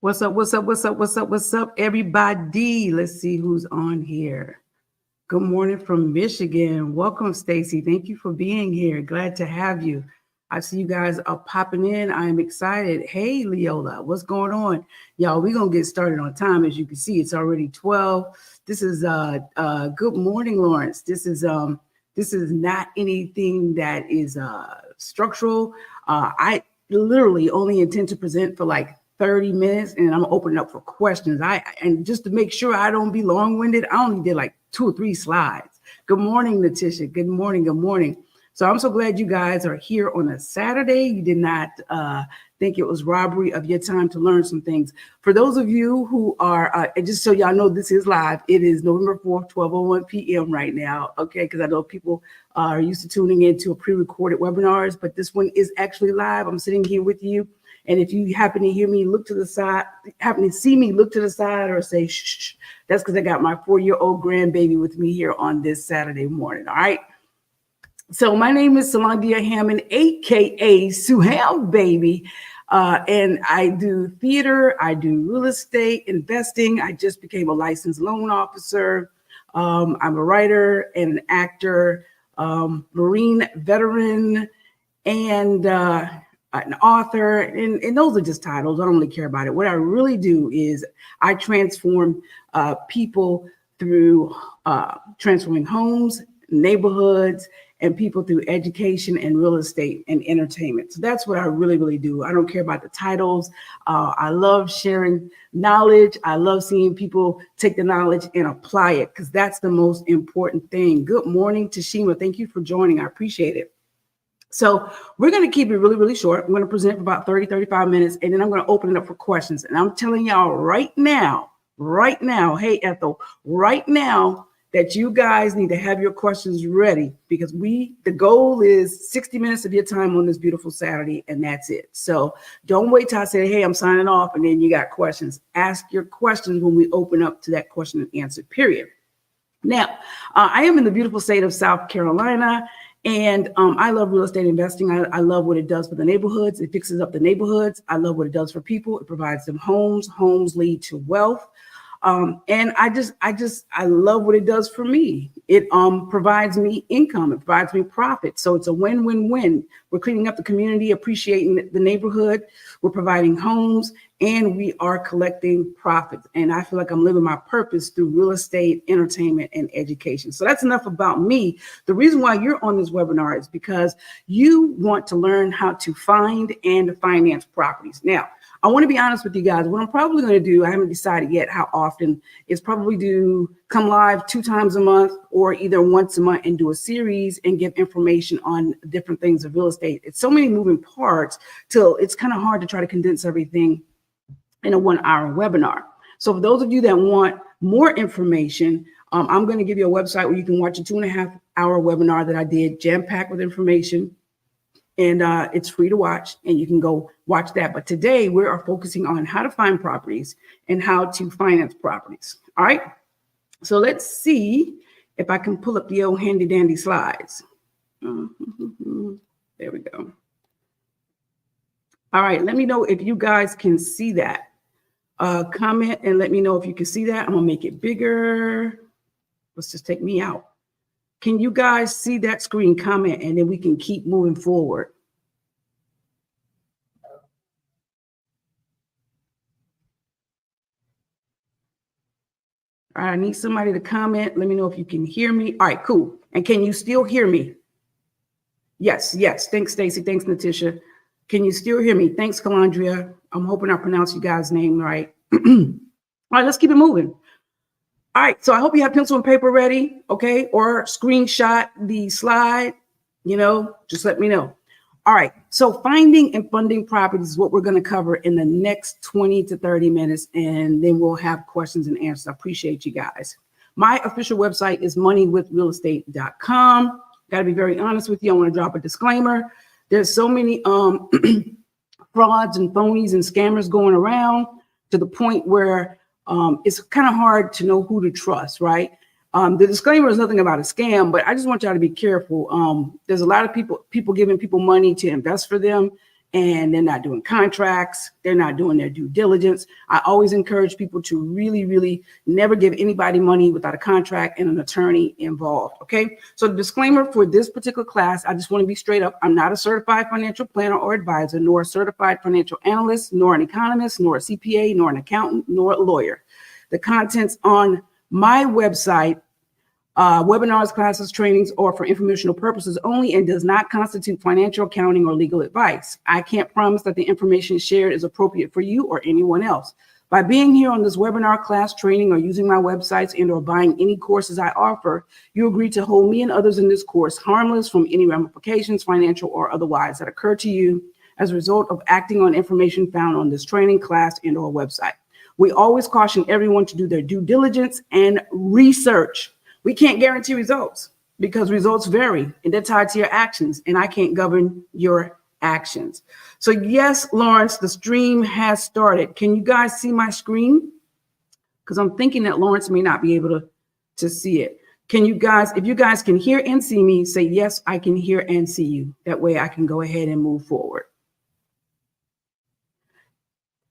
What's up? What's up? What's up? What's up? What's up, everybody? Let's see who's on here. Good morning from Michigan. Welcome, Stacy. Thank you for being here. Glad to have you. I see you guys are popping in. I am excited. Hey, Leola, what's going on? Y'all, we're going to get started on time. As you can see, it's already 12. This is good morning, Lawrence. This is not anything that is structural. I literally only intend to present for like 30 minutes, and I'm opening up for questions. And just to make sure I don't be long-winded, I only did like 2 or 3 slides. Good morning, Letitia. Good morning. Good morning. So I'm so glad you guys are here on a Saturday. You did not think it was robbery of your time to learn some things. For those of you who are, and just so y'all know, this is live. It is November 4th, 12:01 p.m. right now. Okay, because I know people are used to tuning into a pre-recorded webinars, but this one is actually live. I'm sitting here with you. And if you happen to hear me look to the side, happen to see me look to the side or say, shh, that's because I got my 4-year-old grandbaby with me here on this Saturday morning. All right. So my name is Solandia Hammond, AKA Suham Baby. And I do theater. I do real estate investing. I just became a licensed loan officer. I'm a writer and an actor, Marine veteran, and an author, and those are just titles. I don't really care about it. What I really do is I transform people through transforming homes, neighborhoods, and people through education and real estate and entertainment. So that's what I really, really do. I don't care about the titles. I love sharing knowledge. I love seeing people take the knowledge and apply it, because that's the most important thing. Good morning, Tashima. Thank you for joining. I appreciate it. So we're going to keep it really, really short. I'm going to present for about 30, 35 minutes, and then I'm going to open it up for questions. And I'm telling y'all right now, hey, Ethel, right now, that you guys need to have your questions ready, because the goal is 60 minutes of your time on this beautiful Saturday, and that's it. So don't wait till I say, hey, I'm signing off, and then you got questions. Ask your questions when we open up to that question and answer period. Now, I am in the beautiful state of South Carolina. And I love real estate investing. I love what it does for the neighborhoods. It fixes up the neighborhoods. I love what it does for people. It provides them homes. Homes lead to wealth. And I love what it does for me. It provides me income. It provides me profit. So it's a win-win-win. We're cleaning up the community, appreciating the neighborhood. We're providing homes, and we are collecting profits. And I feel like I'm living my purpose through real estate, entertainment, and education. So that's enough about me. The reason why you're on this webinar is because you want to learn how to find and finance properties. Now, I want to be honest with you guys. What I'm probably going to do, I haven't decided yet how often, is probably come live 2 times a month or either once a month and do a series and give information on different things of real estate. It's so many moving parts till it's kind of hard to try to condense everything in a 1-hour webinar. So for those of you that want more information, I'm going to give you a website where you can watch a 2.5-hour webinar that I did, jam-packed with information. And it's free to watch, and you can go watch that. But today we are focusing on how to find properties and how to finance properties. All right. So let's see if I can pull up the old handy dandy slides. There we go. All right. Let me know if you guys can see that. Comment and let me know if you can see that. I'm going to make it bigger. Let's just take me out. Can you guys see that screen? Comment, and then we can keep moving forward. All right, I need somebody to comment. Let me know if you can hear me. All right, cool. And can you still hear me? Yes. Thanks, Stacy. Thanks, Natisha. Can you still hear me? Thanks, Calandria. I'm hoping I pronounced you guys' name right. All right, let's keep it moving. All right, so I hope you have pencil and paper ready, okay? Or screenshot the slide, just let me know. All right, so finding and funding properties is what we're gonna cover in the next 20 to 30 minutes, and then we'll have questions and answers. I appreciate you guys. My official website is moneyWithRealEstate.com. Gotta be very honest with you, I wanna drop a disclaimer. There's so many frauds and phonies and scammers going around to the point where it's kind of hard to know who to trust, right? The disclaimer is nothing about a scam, but I just want y'all to be careful. There's a lot of people giving people money to invest for them, and they're not doing contracts. They're not doing their due diligence. I always encourage people to really, really never give anybody money without a contract and an attorney involved. Okay. So the disclaimer for this particular class, I just want to be straight up. I'm not a certified financial planner or advisor, nor a certified financial analyst, nor an economist, nor a CPA, nor an accountant, nor a lawyer. The contents on my website, webinars, classes, trainings, or for informational purposes only, and does not constitute financial, accounting, or legal advice. I can't promise that the information shared is appropriate for you or anyone else. By being here on this webinar, class, training, or using my websites and or buying any courses I offer, you agree to hold me and others in this course harmless from any ramifications, financial or otherwise, that occur to you as a result of acting on information found on this training, class, and or website. We always caution everyone to do their due diligence and research. We can't guarantee results because results vary and they're tied to your actions, and I can't govern your actions. So yes, Lawrence, the stream has started. Can you guys see my screen? Because I'm thinking that Lawrence may not be able to see it. Can you guys, if you guys can hear and see me, say, yes, I can hear and see you. That way I can go ahead and move forward.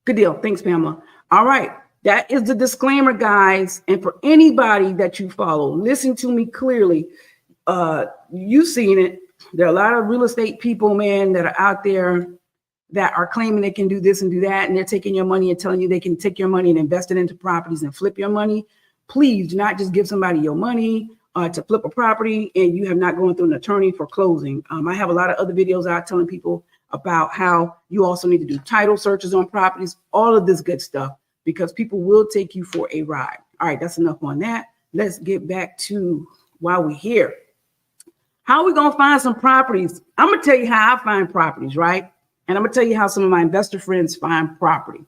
Good deal. Thanks, Pamela. All right. That is the disclaimer, guys. And for anybody that you follow, listen to me clearly. You've seen it. There are a lot of real estate people, man, that are out there that are claiming they can do this and do that. And they're taking your money and telling you they can take your money and invest it into properties and flip your money. Please do not just give somebody your money to flip a property and you have not gone through an attorney for closing. I have a lot of other videos out telling people about how you also need to do title searches on properties, all of this good stuff, because people will take you for a ride. All right, that's enough on that. Let's get back to why we're here. How are we going to find some properties? I'm going to tell you how I find properties, right? And I'm going to tell you how some of my investor friends find property.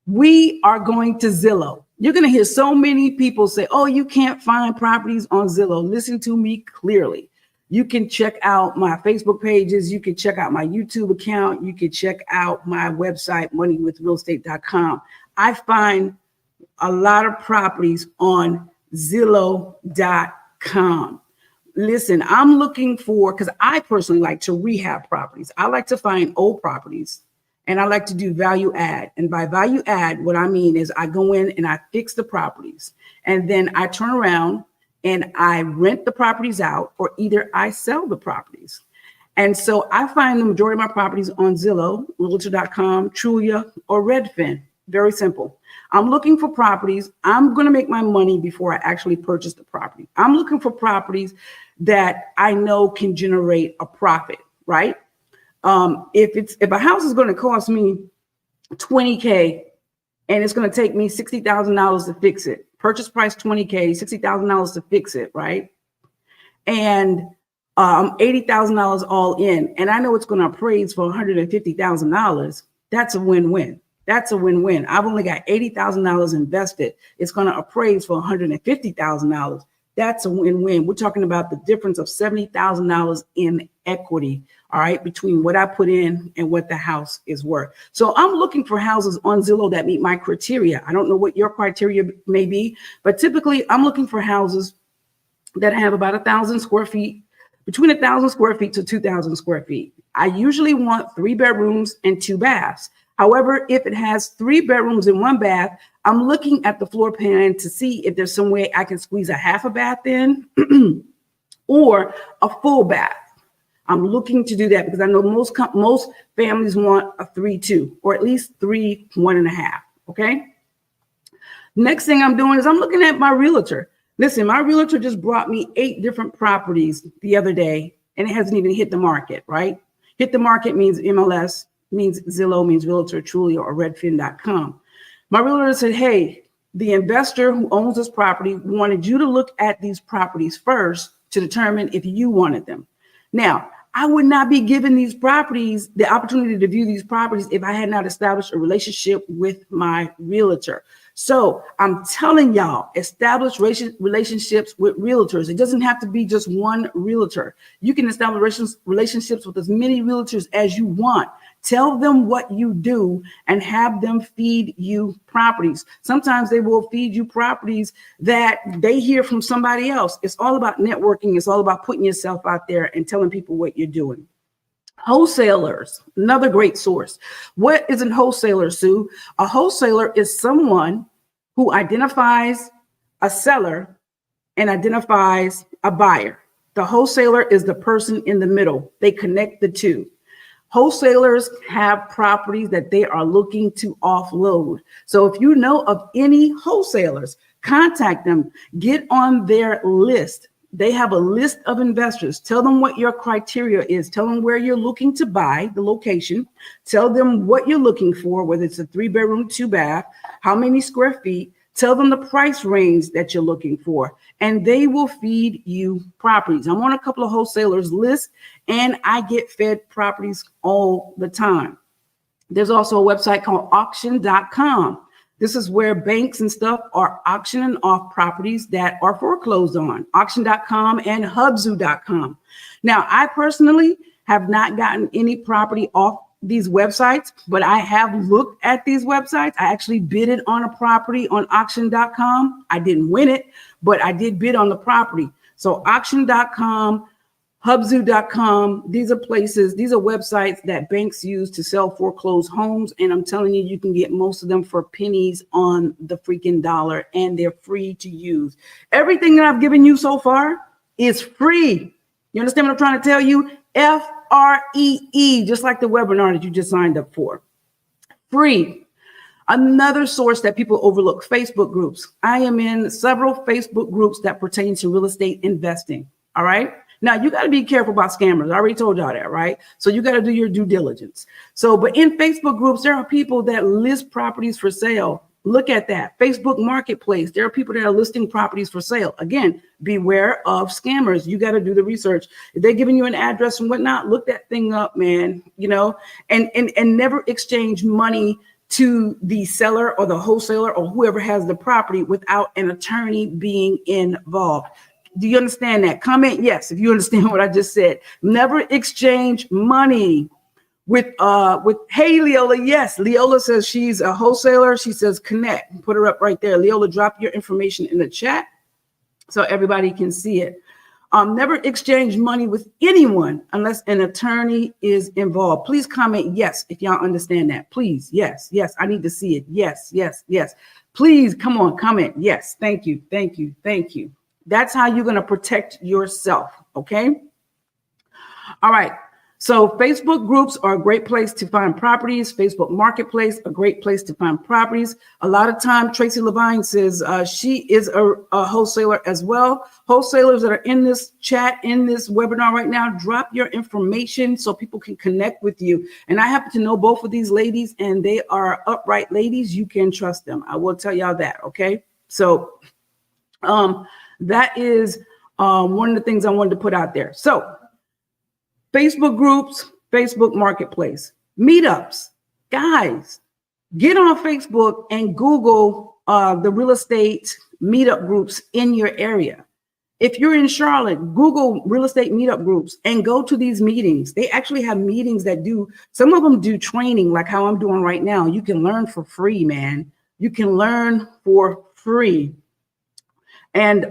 We are going to Zillow. You're going to hear so many people say, oh, you can't find properties on Zillow. Listen to me clearly. You can check out my Facebook pages. You can check out my YouTube account. You can check out my website, moneywithrealestate.com. I find a lot of properties on Zillow.com. Listen, I'm looking for, because I personally like to rehab properties. I like to find old properties and I like to do value add. And by value add, what I mean is I go in and I fix the properties and then I turn around and I rent the properties out, or either I sell the properties. And so I find the majority of my properties on Zillow, Realtor.com, Trulia, or Redfin. Very simple. I'm looking for properties. I'm going to make my money before I actually purchase the property. I'm looking for properties that I know can generate a profit, right? If a house is going to cost me $20K and it's going to take me $60,000 to fix it, purchase price $20K, $60,000 to fix it, right? And $80,000 all in, and I know it's going to appraise for $150,000. That's a win-win. That's a win-win. I've only got $80,000 invested. It's going to appraise for $150,000. That's a win-win. We're talking about the difference of $70,000 in equity, all right, between what I put in and what the house is worth. So I'm looking for houses on Zillow that meet my criteria. I don't know what your criteria may be, but typically I'm looking for houses that have about 1,000 square feet, between 1,000 square feet to 2,000 square feet. I usually want 3 bedrooms and 2 baths. However, if it has 3 bedrooms and 1 bath, I'm looking at the floor plan to see if there's some way I can squeeze a half a bath in or a full bath. I'm looking to do that because I know most families want a 3-2 or at least 3 1.5. Okay. Next thing I'm doing is I'm looking at my realtor. Listen, my realtor just brought me 8 different properties the other day, and it hasn't even hit the market, right? Hit the market means MLS, means Zillow, means Realtor, Trulia, or Redfin.com. My realtor said, hey, the investor who owns this property wanted you to look at these properties first to determine if you wanted them. Now, I would not be given these properties, the opportunity to view these properties, if I had not established a relationship with my realtor. So I'm telling y'all, establish relationships with realtors. It doesn't have to be just one realtor. You can establish relationships with as many realtors as you want. Tell them what you do and have them feed you properties. Sometimes they will feed you properties that they hear from somebody else. It's all about networking. It's all about putting yourself out there and telling people what you're doing. Wholesalers, another great source. What is a wholesaler, Sue? A wholesaler is someone who identifies a seller and identifies a buyer. The wholesaler is the person in the middle. They connect the two. Wholesalers have properties that they are looking to offload. So if you know of any wholesalers, contact them, get on their list. They have a list of investors. Tell them what your criteria is. Tell them where you're looking to buy, the location. Tell them what you're looking for, whether it's a 3-bedroom, 2-bath, how many square feet. Tell them the price range that you're looking for, and they will feed you properties. I'm on a couple of wholesalers lists, and I get fed properties all the time. There's also a website called auction.com. This is where banks and stuff are auctioning off properties that are foreclosed on. Auction.com and hubzu.com. Now, I personally have not gotten any property off these websites, but I have looked at these websites. I actually bidded on a property on auction.com. I didn't win it, but I did bid on the property. So auction.com, hubzu.com, these are places, these are websites that banks use to sell foreclosed homes. And I'm telling you, you can get most of them for pennies on the freaking dollar, and they're free to use. Everything that I've given you so far is free. You understand what I'm trying to tell you? FREE, just like the webinar that you just signed up for. Free. Another source that people overlook, Facebook groups. I am in several Facebook groups that pertain to real estate investing. All right. Now, you got to be careful about scammers. I already told y'all that, right? So you got to do your due diligence. So, but in Facebook groups, there are people that list properties for sale. Look at that. Facebook Marketplace. There are people that are listing properties for sale. Again, beware of scammers. You got to do the research. If they're giving you an address and whatnot, look that thing up, man, you know, and never exchange money to the seller or the wholesaler or whoever has the property without an attorney being involved. Do you understand that? Comment yes if you understand what I just said. Never exchange money with hey Leola. Yes, Leola says she's a wholesaler. She says connect. Put her up right there. Leola, drop your information in the chat so everybody can see it. Never exchange money with anyone unless an attorney is involved. Please comment yes if y'all understand that. Please, yes, yes. I need to see it. Yes, yes, yes. Please, come on, comment. Yes, thank you, thank you, thank you. That's how you're going to protect yourself. Okay. All right. So Facebook groups are a great place to find properties. Facebook Marketplace, a great place to find properties. A lot of time, Tracy Levine says she is a wholesaler as well. Wholesalers that are in this chat, in this webinar right now, drop your information so people can connect with you. And I happen to know both of these ladies, and they are upright ladies. You can trust them. I will tell y'all that. Okay. So that is one of the things I wanted to put out there. So Facebook groups, Facebook Marketplace, meetups. Guys, get on Facebook and Google the real estate meetup groups in your area. If you're in Charlotte, Google real estate meetup groups and go to these meetings. They actually have meetings that do, some of them do training like how I'm doing right now. You can learn for free, man. You can learn for free. And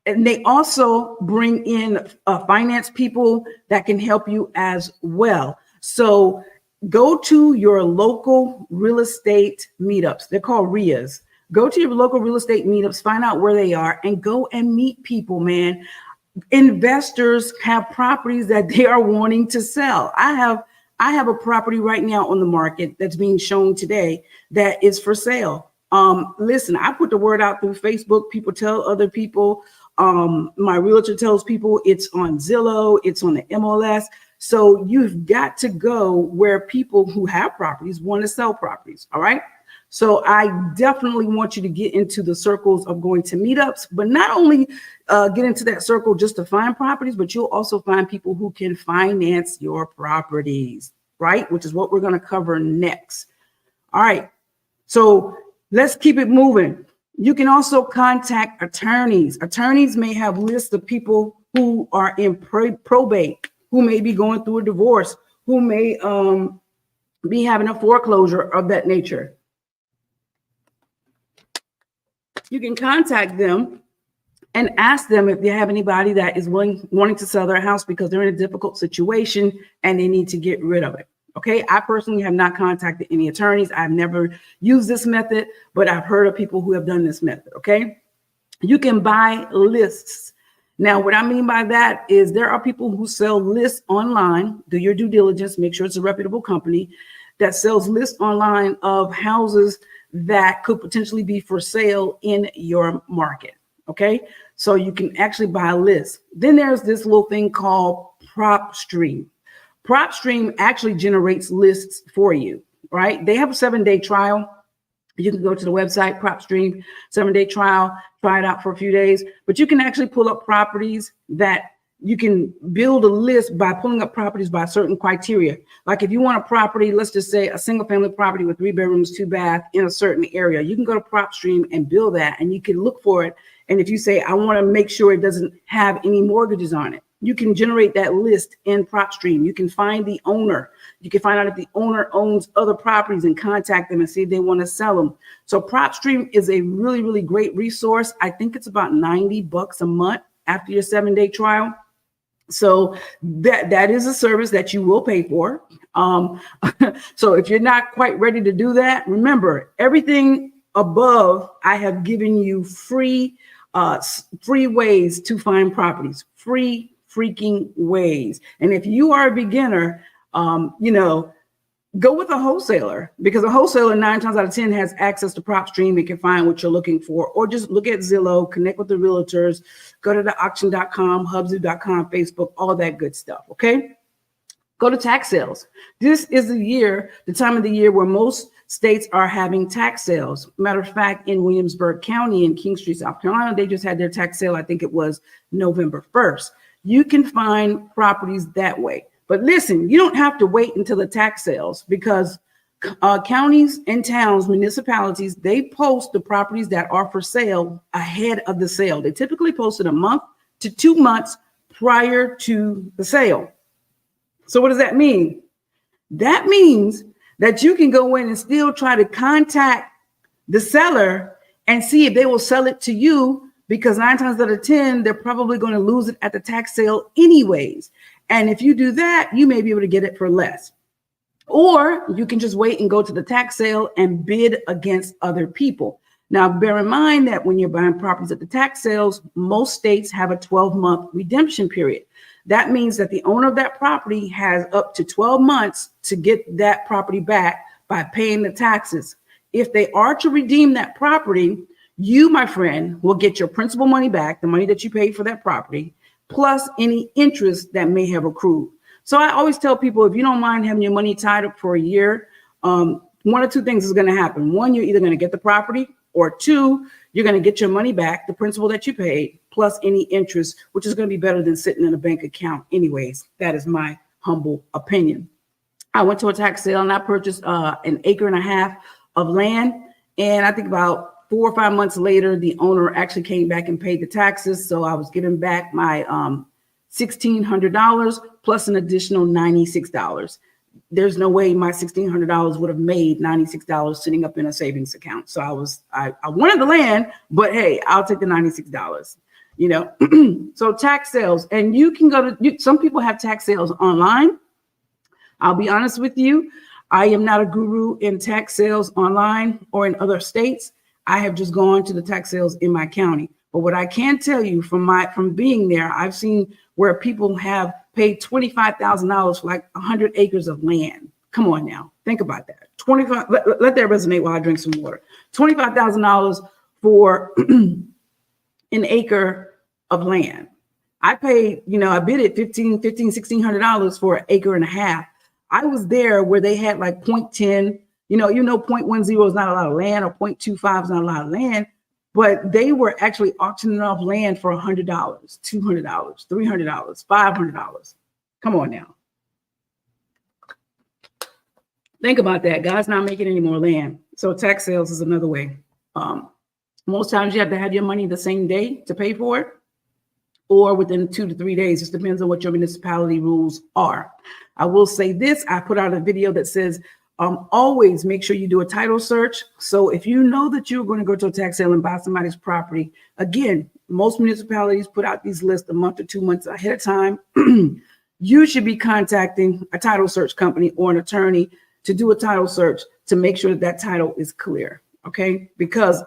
they also bring in finance people that can help you as well. So go to your local real estate meetups. They're called RIAs. Go to your local real estate meetups, find out where they are, and go and meet people, man. Investors have properties that they are wanting to sell. I have a property right now on the market that's being shown today that is for sale. Listen, I put the word out through Facebook. People tell other people. My realtor tells people it's on Zillow, it's on the MLS. So you've got to go where people who have properties want to sell properties. All right. So I definitely want you to get into the circles of going to meetups, but not only get into that circle just to find properties, but you'll also find people who can finance your properties, right? Which is what we're going to cover next. All right. So let's keep it moving. You can also contact attorneys. Attorneys may have lists of people who are in probate, who may be going through a divorce, who may be having a foreclosure of that nature. You can contact them and ask them if they have anybody that is wanting to sell their house because they're in a difficult situation and they need to get rid of it. Okay, I personally have not contacted any attorneys. I've never used this method, but I've heard of people who have done this method. Okay, you can buy lists. Now, what I mean by that is there are people who sell lists online. Do your due diligence, make sure it's a reputable company that sells lists online of houses that could potentially be for sale in your market. Okay, so you can actually buy a list. Then there's this little thing called PropStream. PropStream actually generates lists for you, right? They have a 7-day trial. You can go to the website, PropStream, 7-day trial, try it out for a few days, but you can actually pull up properties that you can build a list by pulling up properties by certain criteria. Like if you want a property, let's just say a single family property with 3 bedrooms, 2 baths in a certain area, you can go to PropStream and build that, and you can look for it. And if you say, I want to make sure it doesn't have any mortgages on it, you can generate that list in PropStream. You can find the owner. You can find out if the owner owns other properties and contact them and see if they want to sell them. So PropStream is a really, really great resource. I think it's about $90 a month after your 7-day trial. So that is a service that you will pay for. So if you're not quite ready to do that, remember everything above, I have given you free ways to find properties, free freaking ways. And if you are a beginner, go with a wholesaler, because a wholesaler 9 times out of 10 has access to PropStream and can find what you're looking for, or just look at Zillow, connect with the realtors, go to the auction.com, hubzoo.com, Facebook, all that good stuff. Okay. Go to tax sales. This is the time of the year where most states are having tax sales. Matter of fact, in Williamsburg County in King Street, South Carolina, they just had their tax sale. I think it was November 1st. You can find properties that way. But listen, you don't have to wait until the tax sales, because counties and towns, municipalities, they post the properties that are for sale ahead of the sale. They typically post it a month to 2 months prior to the sale. So what does that mean? That means that you can go in and still try to contact the seller and see if they will sell it to you, because 9 times out of 10, they're probably going to lose it at the tax sale anyways. And if you do that, you may be able to get it for less. Or you can just wait and go to the tax sale and bid against other people. Now, bear in mind that when you're buying properties at the tax sales, most states have a 12-month redemption period. That means that the owner of that property has up to 12 months to get that property back by paying the taxes. If they are to redeem that property, you, my friend, will get your principal money back, the money that you paid for that property, plus any interest that may have accrued. So I always tell people, if you don't mind having your money tied up for a year, 1 or 2 things is going to happen. 1, you're either going to get the property, or 2, you're going to get your money back, the principal that you paid, plus any interest, which is going to be better than sitting in a bank account anyways. That is my humble opinion. I went to a tax sale and I purchased an 1.5 acres of land. And I think about 4 or 5 months later, the owner actually came back and paid the taxes. So I was given back my $1,600 plus an additional $96. There's no way my $1,600 would have made $96 sitting up in a savings account. So I wanted the land, but hey, I'll take the $96, So tax sales, and you can go to, some people have tax sales online. I'll be honest with you. I am not a guru in tax sales online or in other states. I have just gone to the tax sales in my county. But what I can tell you from being there, I've seen where people have paid $25,000 for like 100 acres of land. Come on now, think about that. Let that resonate while I drink some water. $25,000 for an acre of land. I paid, I bid it $1,600 for 1.5 acres. I was there where they had like 0.10, 0.10 is not a lot of land, or 0.25 is not a lot of land. But they were actually auctioning off land for $100, $200, $300, $500. Come on now. Think about that. God's not making any more land. So tax sales is another way. Most times you have to have your money the same day to pay for it, or within 2 to 3 days. It depends on what your municipality rules are. I will say this. I put out a video that says, always make sure you do a title search. So if you know that you're going to go to a tax sale and buy somebody's property, again, Most municipalities put out these lists a month or 2 months ahead of time. You should be contacting a title search company or an attorney to do a title search to make sure that title is clear, okay? Because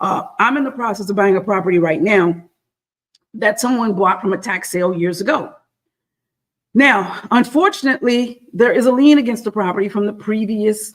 I'm in the process of buying a property right now that someone bought from a tax sale years ago. Now, unfortunately, there is a lien against the property from the previous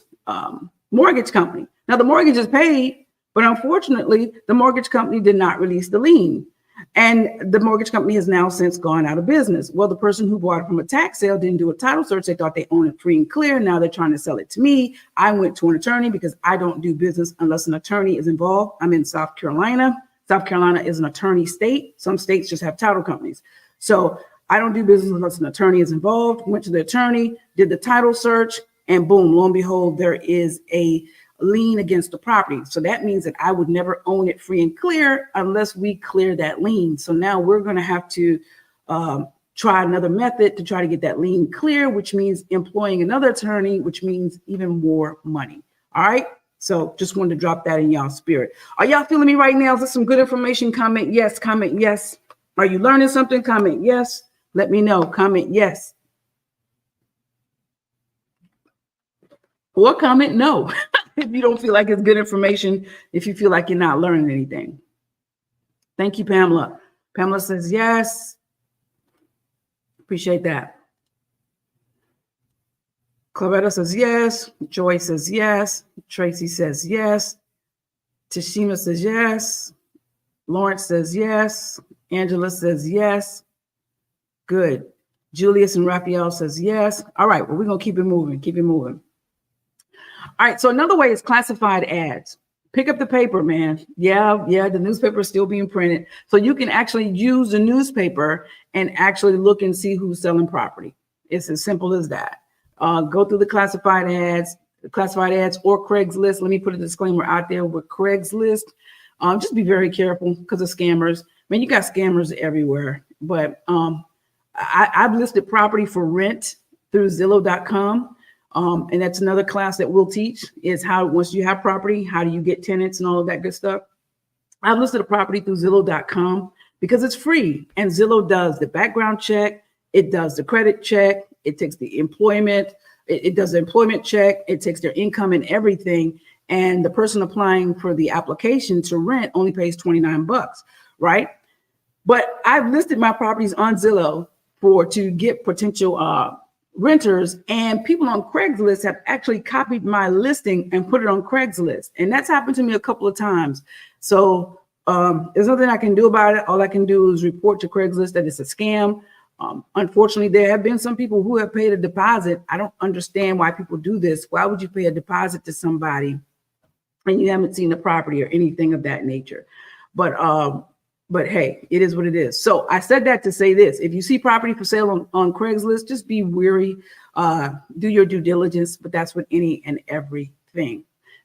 mortgage company. Now, the mortgage is paid, but unfortunately, the mortgage company did not release the lien. And the mortgage company has now since gone out of business. Well, the person who bought it from a tax sale didn't do a title search. They thought they owned it free and clear. Now they're trying to sell it to me. I went to an attorney because I don't do business unless an attorney is involved. I'm in South Carolina. South Carolina is an attorney state. Some states just have title companies. So I don't do business unless an attorney is involved. Went to the attorney, did the title search, and boom, lo and behold, there is a lien against the property. So that means that I would never own it free and clear unless we clear that lien. So now we're going to have to try another method to try to get that lien clear, which means employing another attorney, which means even more money. All right. So just wanted to drop that in y'all's spirit. Are y'all feeling me right now? Is this some good information? Comment yes. Comment yes. Are you learning something? Comment yes. Let me know. Comment yes. Or comment no. If you don't feel like it's good information, if you feel like you're not learning anything. Thank you, Pamela. Pamela says yes. Appreciate that. Claretta says yes. Joy says yes. Tracy says yes. Tashima says yes. Lawrence says yes. Angela says yes. Good. Julius and Raphael says yes. All right, well, we're going to keep it moving. Keep it moving. All right, so another way is classified ads. Pick up the paper, man. Yeah, the newspaper is still being printed. So you can actually use the newspaper and actually look and see who's selling property. It's as simple as that. Go through the classified ads or Craigslist. Let me put a disclaimer out there with Craigslist. Just be very careful because of scammers. I mean, you got scammers everywhere, but I've listed property for rent through Zillow.com. And that's another class that we'll teach is how, once you have property, how do you get tenants and all of that good stuff. I've listed a property through Zillow.com because it's free. And Zillow does the background check. It does the credit check. It takes the employment. It does the employment check. It takes their income and everything. And the person applying for the application to rent only pays $29, right? But I've listed my properties on Zillow to get potential renters, and people on Craigslist have actually copied my listing and put it on Craigslist. And that's happened to me a couple of times. So there's nothing I can do about it. All I can do is report to Craigslist that it's a scam. Unfortunately, there have been some people who have paid a deposit. I don't understand why people do this. Why would you pay a deposit to somebody and you haven't seen the property or anything of that nature? But hey, it is what it is. So I said that to say this: if you see property for sale on Craigslist, just be wary, do your due diligence, but that's with any and everything.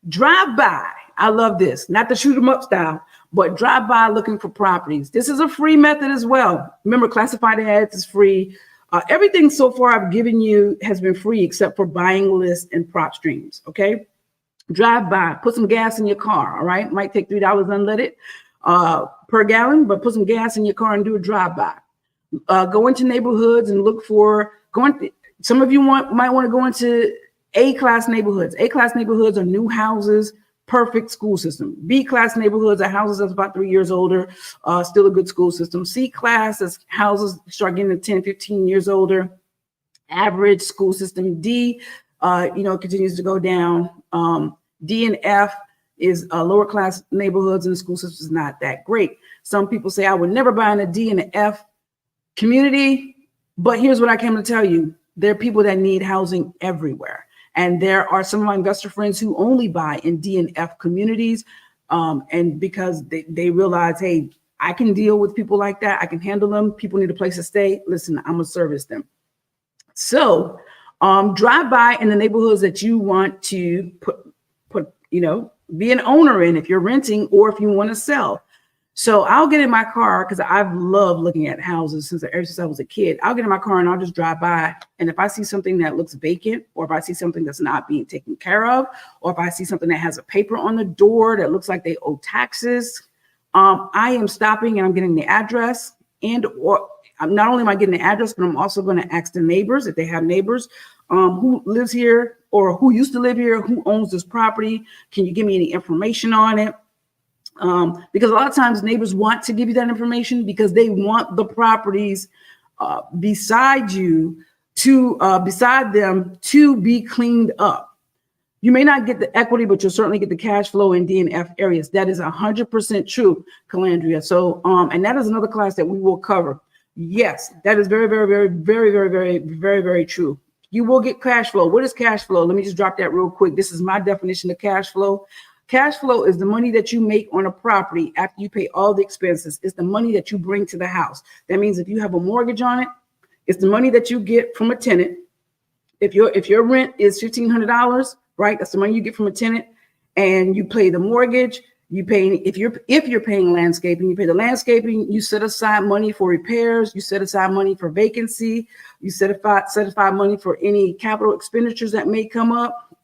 Drive by. I love this, not the shoot 'em up style, but drive by looking for properties. This is a free method as well. Remember, classified ads is free. Everything so far I've given you has been free except for buying lists and prop streams. Okay. Drive by, put some gas in your car. All right. Might take $3 unleaded per gallon, but put some gas in your car and do a drive-by. Go into neighborhoods and look for some of you might want to go into A-class neighborhoods. A-class neighborhoods are new houses, perfect school system. B-class neighborhoods are houses that's about 3 years older, still a good school system. C-class is houses start getting to 10, 15 years older, average school system. D, continues to go down. D and F is lower class neighborhoods, and the school system is not that great. Some people say I would never buy in a D and an F community, but here's what I came to tell you. There are people that need housing everywhere. And there are some of my investor friends who only buy in D and F communities. And because they realize, hey, I can deal with people like that. I can handle them. People need a place to stay. Listen, I'm gonna service them. So drive by in the neighborhoods that you want to be an owner in if you're renting or if you want to sell. So I'll get in my car because I've loved looking at houses ever since I was a kid. I'll get in my car and I'll just drive by. And if I see something that looks vacant, or if I see something that's not being taken care of, or if I see something that has a paper on the door that looks like they owe taxes, I am stopping and I'm getting the address, and or not only am I getting the address, but I'm also going to ask the neighbors, if they have neighbors, who lives here or who used to live here, who owns this property. Can you give me any information on it? Because a lot of times neighbors want to give you that information because they want the properties beside them to be cleaned up. You may not get the equity, but you'll certainly get the cash flow in DNF areas. That is 100% true, Calandria. So, and that is another class that we will cover. Yes, that is very, very, very, very, very, very, very, very true. You will get cash flow. What is cash flow? Let me just drop that real quick. This is my definition of cash flow. Cash flow is the money that you make on a property after you pay all the expenses. It's the money that you bring to the house. That means if you have a mortgage on it, it's the money that you get from a tenant. If your rent is $1,500, right? That's the money you get from a tenant, and you pay the mortgage. You pay if you're paying landscaping, you pay the landscaping. You set aside money for repairs. You set aside money for vacancy. You set aside money for any capital expenditures that may come up,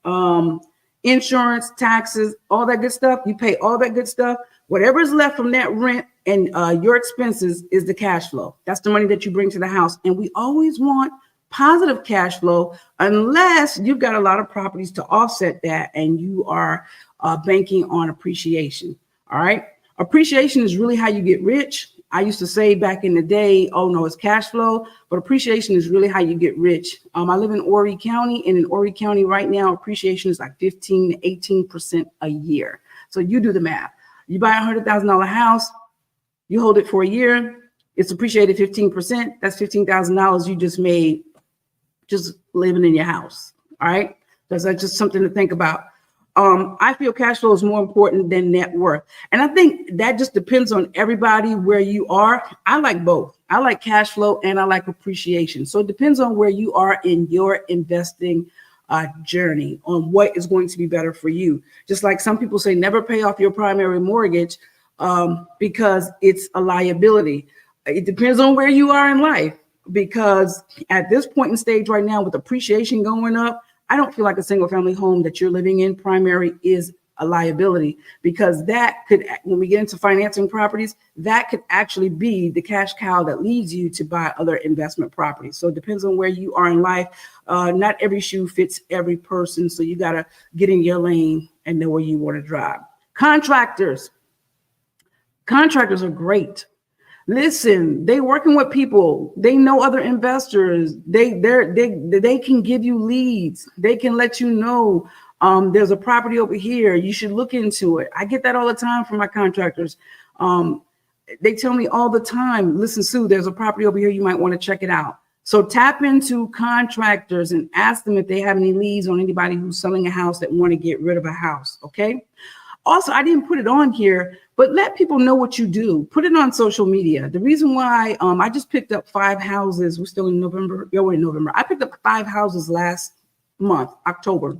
insurance, taxes, all that good stuff. You pay all that good stuff. Whatever is left from that rent and your expenses is the cash flow. That's the money that you bring to the house, and we always want positive cash flow unless you've got a lot of properties to offset that and you are banking on appreciation. All right. Appreciation is really how you get rich. I used to say back in the day, oh no, it's cash flow, but appreciation is really how you get rich. I live in Horry County, and in Horry County right now, appreciation is like 15 to 18% a year. So you do the math. You buy $100,000 house, you hold it for a year, it's appreciated 15%. That's $15,000 you just made just living in your house. All right. That's just something to think about. I feel cash flow is more important than net worth. And I think that just depends on everybody where you are. I like both. I like cash flow and I like appreciation. So it depends on where you are in your investing journey on what is going to be better for you. Just like some people say, never pay off your primary mortgage because it's a liability. It depends on where you are in life. Because at this point in stage right now, with appreciation going up, I don't feel like a single family home that you're living in primary is a liability, because that could, when we get into financing properties, that could actually be the cash cow that leads you to buy other investment properties. So it depends on where you are in life. Not every shoe fits every person. So you got to get in your lane and know where you want to drive. Contractors are great. Listen, they working with people. They know other investors. They can give you leads. They can let you know there's a property over here. You should look into it. I get that all the time from my contractors. They tell me all the time, listen, Sue, there's a property over here. You might want to check it out. So tap into contractors and ask them if they have any leads on anybody who's selling a house that want to get rid of a house. Okay. Also, I didn't put it on here, but let people know what you do. Put it on social media. The reason why I just picked up 5 houses. We're still in November. We're in November. I picked up 5 houses last month, October.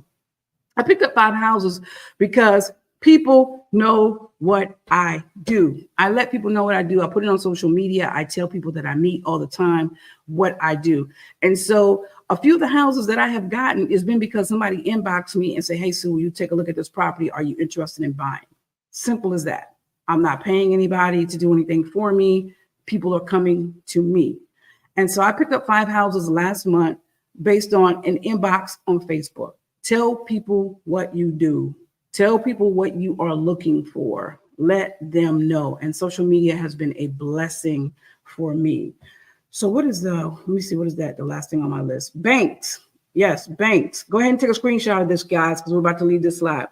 I picked up 5 houses because people know what I do. I let people know what I do. I put it on social media. I tell people that I meet all the time what I do. And so a few of the houses that I have gotten has been because somebody inboxed me and say, hey, Sue, will you take a look at this property? Are you interested in buying? Simple as that. I'm not paying anybody to do anything for me. People are coming to me. And so I picked up 5 houses last month based on an inbox on Facebook. Tell people what you do. Tell people what you are looking for. Let them know. And social media has been a blessing for me. So what is let me see, what is that? The last thing on my list. Banks. Yes, banks. Go ahead and take a screenshot of this, guys, because we're about to leave this slide.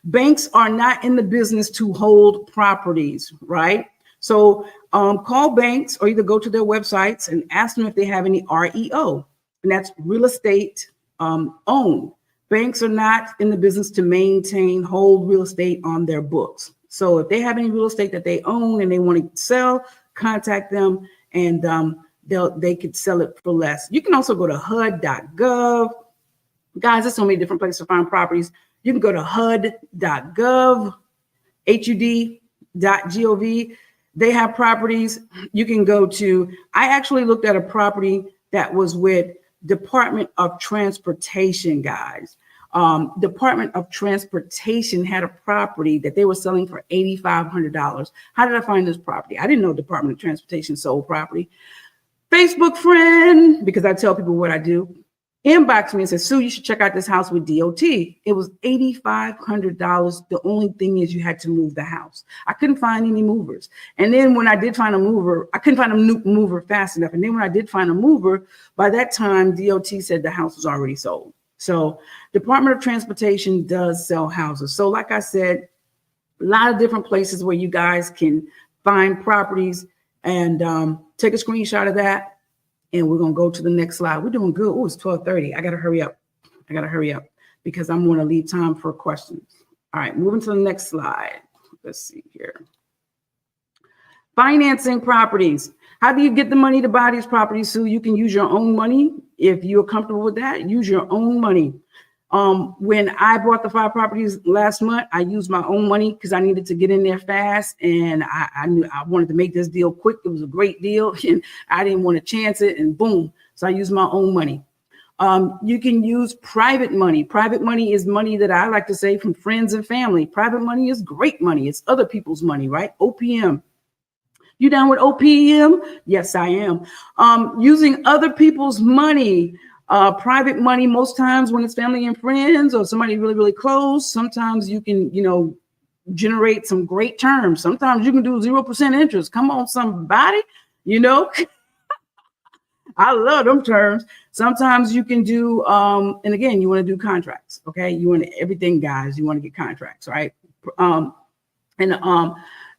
Banks are not in the business to hold properties, right? So call banks or either go to their websites and ask them if they have any REO, and that's real estate owned. Banks are not in the business to hold real estate on their books. So if they have any real estate that they own and they want to sell, contact them and they could sell it for less. You can also go to HUD.gov. Guys, there's so many different places to find properties. You can go to HUD.gov, HUD.gov. They have properties. You can go to, I actually looked at a property that was with Department of Transportation, guys. Department of Transportation had a property that they were selling for $8,500. How did I find this property? I didn't know Department of Transportation sold property. Facebook friend, because I tell people what I do, inboxed me and said, Sue, you should check out this house with DOT. It was $8,500. The only thing is you had to move the house. I couldn't find any movers. And then when I did find a mover, I couldn't find a new mover fast enough. And then when I did find a mover, by that time, DOT said the house was already sold. So Department of Transportation does sell houses. So like I said, a lot of different places where you guys can find properties, and take a screenshot of that. And we're going to go to the next slide. We're doing good. Oh, it's 12:30. I got to hurry up. Because I'm going to leave time for questions. All right, moving to the next slide. Let's see here. Financing properties. How do you get the money to buy these properties? So you can use your own money. If you're comfortable with that, use your own money. When I bought the 5 properties last month, I used my own money because I needed to get in there fast, and I knew I wanted to make this deal quick. It was a great deal, and I didn't want to chance it, and boom. So I used my own money. You can use private money. Private money is money that I like to say from friends and family. Private money is great money. It's other people's money, right? OPM. You down with OPM? Yes, I am. Using other people's money. Private money, most times when it's family and friends or somebody really, really close, sometimes you can, generate some great terms. Sometimes you can do 0% interest. Come on, somebody, I love them terms. Sometimes you can do, and again, you want to do contracts. Okay. You want everything, guys. You want to get contracts, right?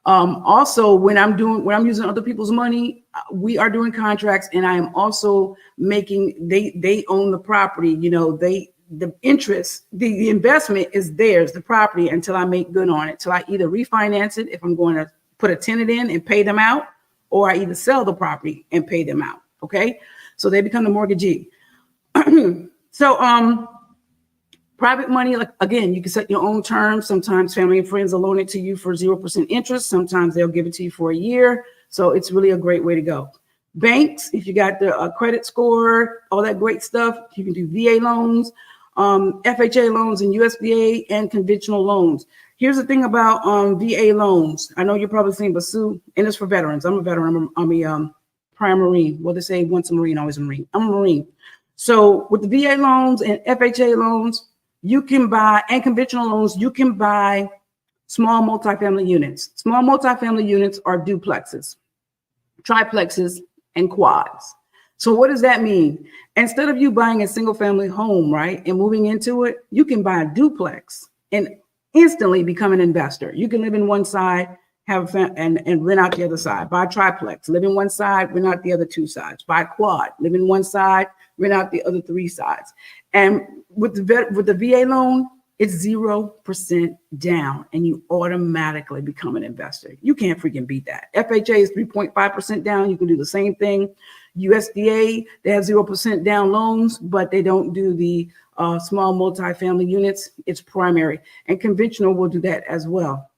Also, when I'm using other people's money, we are doing contracts, and I am also making, they own the property, the interest, the investment is theirs, the property, until I make good on it, till I either refinance it if I'm going to put a tenant in and pay them out, or I either sell the property and pay them out. Okay. So they become the mortgagee. So, private money, like again, you can set your own terms. Sometimes family and friends will loan it to you for 0% interest. Sometimes they'll give it to you for a year. So it's really a great way to go. Banks, if you got the credit score, all that great stuff, you can do VA loans, FHA loans, and USDA and conventional loans. Here's the thing about VA loans. I know you're probably saying, but Sue, and it's for veterans. I'm a veteran. I'm a prior Marine. Well, they say once a Marine, always a Marine. I'm a Marine. So with the VA loans and FHA loans, you can buy, and conventional loans, you can buy small multifamily units. Small multifamily units are duplexes, triplexes, and quads. So what does that mean? Instead of you buying a single family home, right, and moving into it, you can buy a duplex and instantly become an investor. You can live in one side, and rent out the other side. Buy a triplex, live in one side, rent out the other 2 sides. Buy a quad, live in one side, rent out the other 3 sides. And with the VA loan, it's 0% down, and you automatically become an investor. You can't freaking beat that. FHA is 3.5% down. You can do the same thing. USDA, they have 0% down loans, but they don't do the small multifamily units. It's primary, and conventional will do that as well.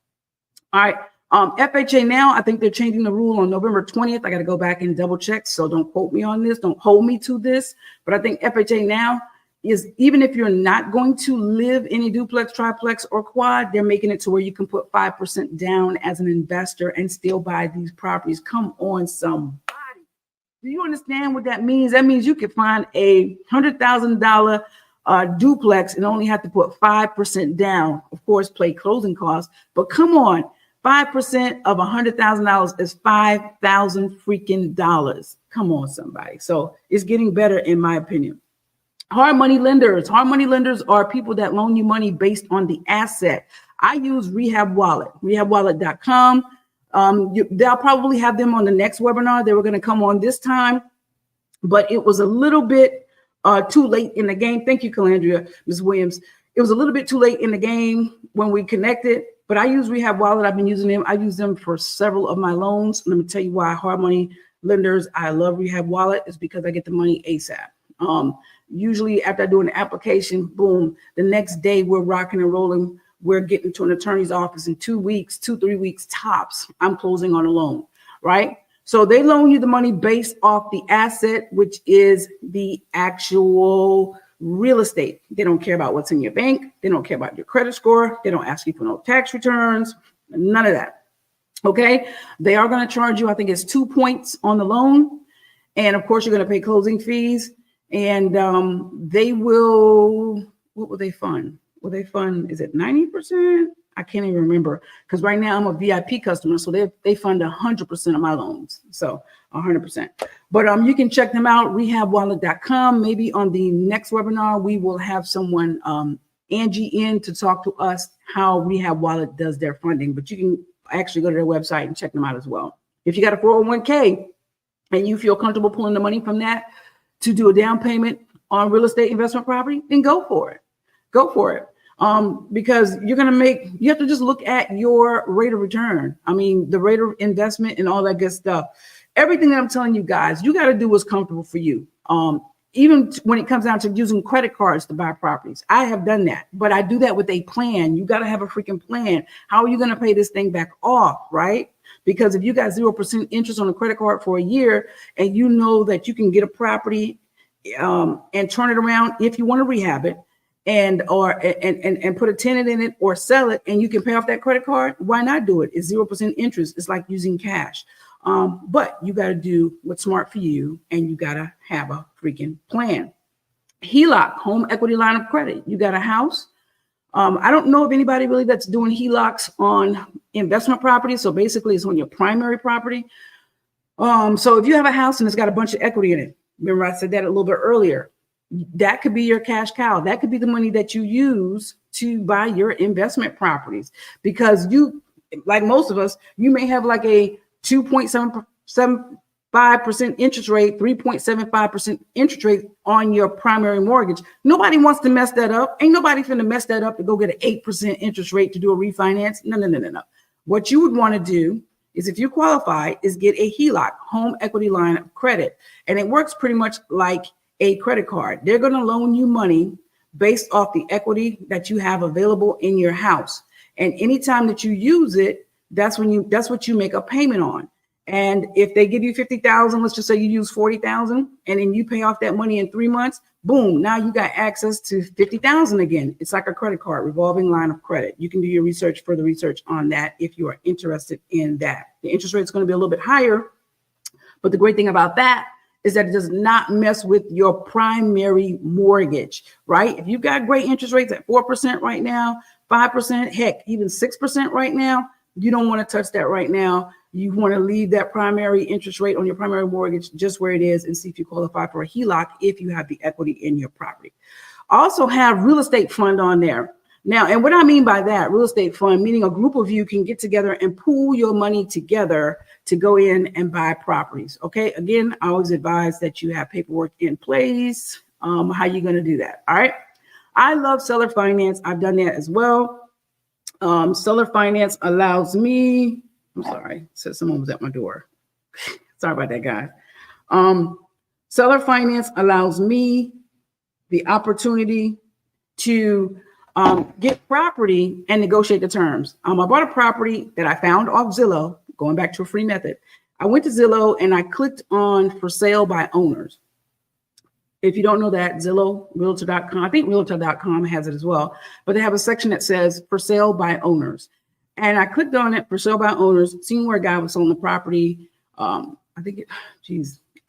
All right. FHA now, I think they're changing the rule on November 20th. I got to go back and double check. So don't quote me on this. Don't hold me to this. But I think FHA now is, even if you're not going to live in a duplex, triplex, or quad, they're making it to where you can put 5% down as an investor and still buy these properties. Come on, somebody. Do you understand what that means? That means you could find a $100,000 duplex and only have to put 5% down. Of course, pay closing costs. But come on. 5% of $100,000 is $5,000 freaking dollars. Come on, somebody. So it's getting better, in my opinion. Hard money lenders. Hard money lenders are people that loan you money based on the asset. I use Rehab Wallet, rehabwallet.com. They'll probably have them on the next webinar. They were going to come on this time, but it was a little bit too late in the game. Thank you, Calandria, Ms. Williams. It was a little bit too late in the game when we connected. But I use Rehab Wallet. I've been using them. I use them for several of my loans. Let me tell you why hard money lenders, I love Rehab Wallet, is because I get the money ASAP. Usually after I do an application, boom, the next day we're rocking and rolling. We're getting to an attorney's office in 2 weeks, 2-3 weeks tops. I'm closing on a loan, right? So they loan you the money based off the asset, which is the actual real estate. They don't care about what's in your bank. They don't care about your credit score. They don't ask you for no tax returns, none of that. Okay. They are going to charge you, I think it's 2 points on the loan. And of course, you're going to pay closing fees. And they will, what will they fund? Will they fund, is it 90%? I can't even remember, because right now I'm a VIP customer, so they fund 100% of my loans, so 100%. But you can check them out, rehabwallet.com. Maybe on the next webinar, we will have someone, Angie, in to talk to us how Rehab Wallet does their funding. But you can actually go to their website and check them out as well. If you got a 401k and you feel comfortable pulling the money from that to do a down payment on real estate investment property, then go for it. Go for it. Because you have to just look at your rate of return. I mean, the rate of investment and all that good stuff. Everything that I'm telling you guys, you got to do what's comfortable for you. Even when it comes down to using credit cards to buy properties, I have done that, but I do that with a plan. You got to have a freaking plan. How are you going to pay this thing back off, right? Because if you got 0% interest on a credit card for a year, and you know that you can get a property and turn it around if you want to rehab it, and put a tenant in it or sell it, and you can pay off that credit card, why not do it? It's 0% interest. It's like using cash. But you got to do what's smart for you, and you got to have a freaking plan. HELOC, home equity line of credit. You got a house. I don't know of anybody really that's doing HELOCs on investment property. So basically it's on your primary property. So if you have a house and it's got a bunch of equity in it, remember I said that a little bit earlier, that could be your cash cow. That could be the money that you use to buy your investment properties, because you, like most of us, you may have like a 2.75% interest rate, 3.75% interest rate on your primary mortgage. Nobody wants to mess that up. Ain't nobody finna mess that up to go get an 8% interest rate to do a refinance. No. What you would want to do is, if you qualify, is get a HELOC, home equity line of credit. And it works pretty much like a credit card. They're going to loan you money based off the equity that you have available in your house. And anytime that you use it, that's what you make a payment on. And if they give you 50,000, let's just say you use 40,000, and then you pay off that money in 3 months, boom, now you got access to 50,000 again. It's like a credit card, revolving line of credit. You can do your further research on that if you are interested in that. The interest rate is going to be a little bit higher, but the great thing about that is that it does not mess with your primary mortgage, right? If you've got great interest rates at 4% right now, 5%, heck, even 6% right now, you don't want to touch that right now. You want to leave that primary interest rate on your primary mortgage just where it is, and see if you qualify for a HELOC if you have the equity in your property. Also have real estate fund on there. Now, and what I mean by that, real estate fund, meaning a group of you can get together and pool your money together to go in and buy properties. Okay. Again, I always advise that you have paperwork in place. How you going to do that? All right. I love seller finance. I've done that as well. Seller finance allows me, I'm sorry, said someone was at my door. Sorry about that, guys. Seller finance allows me the opportunity to get property and negotiate the terms. I bought a property that I found off Zillow, going back to a free method. I went to Zillow and I clicked on for sale by owners. If you don't know that, Zillow, Realtor.com, I think Realtor.com has it as well, but they have a section that says for sale by owners. And I clicked on it, for sale by owners, seeing where a guy was selling the property. I think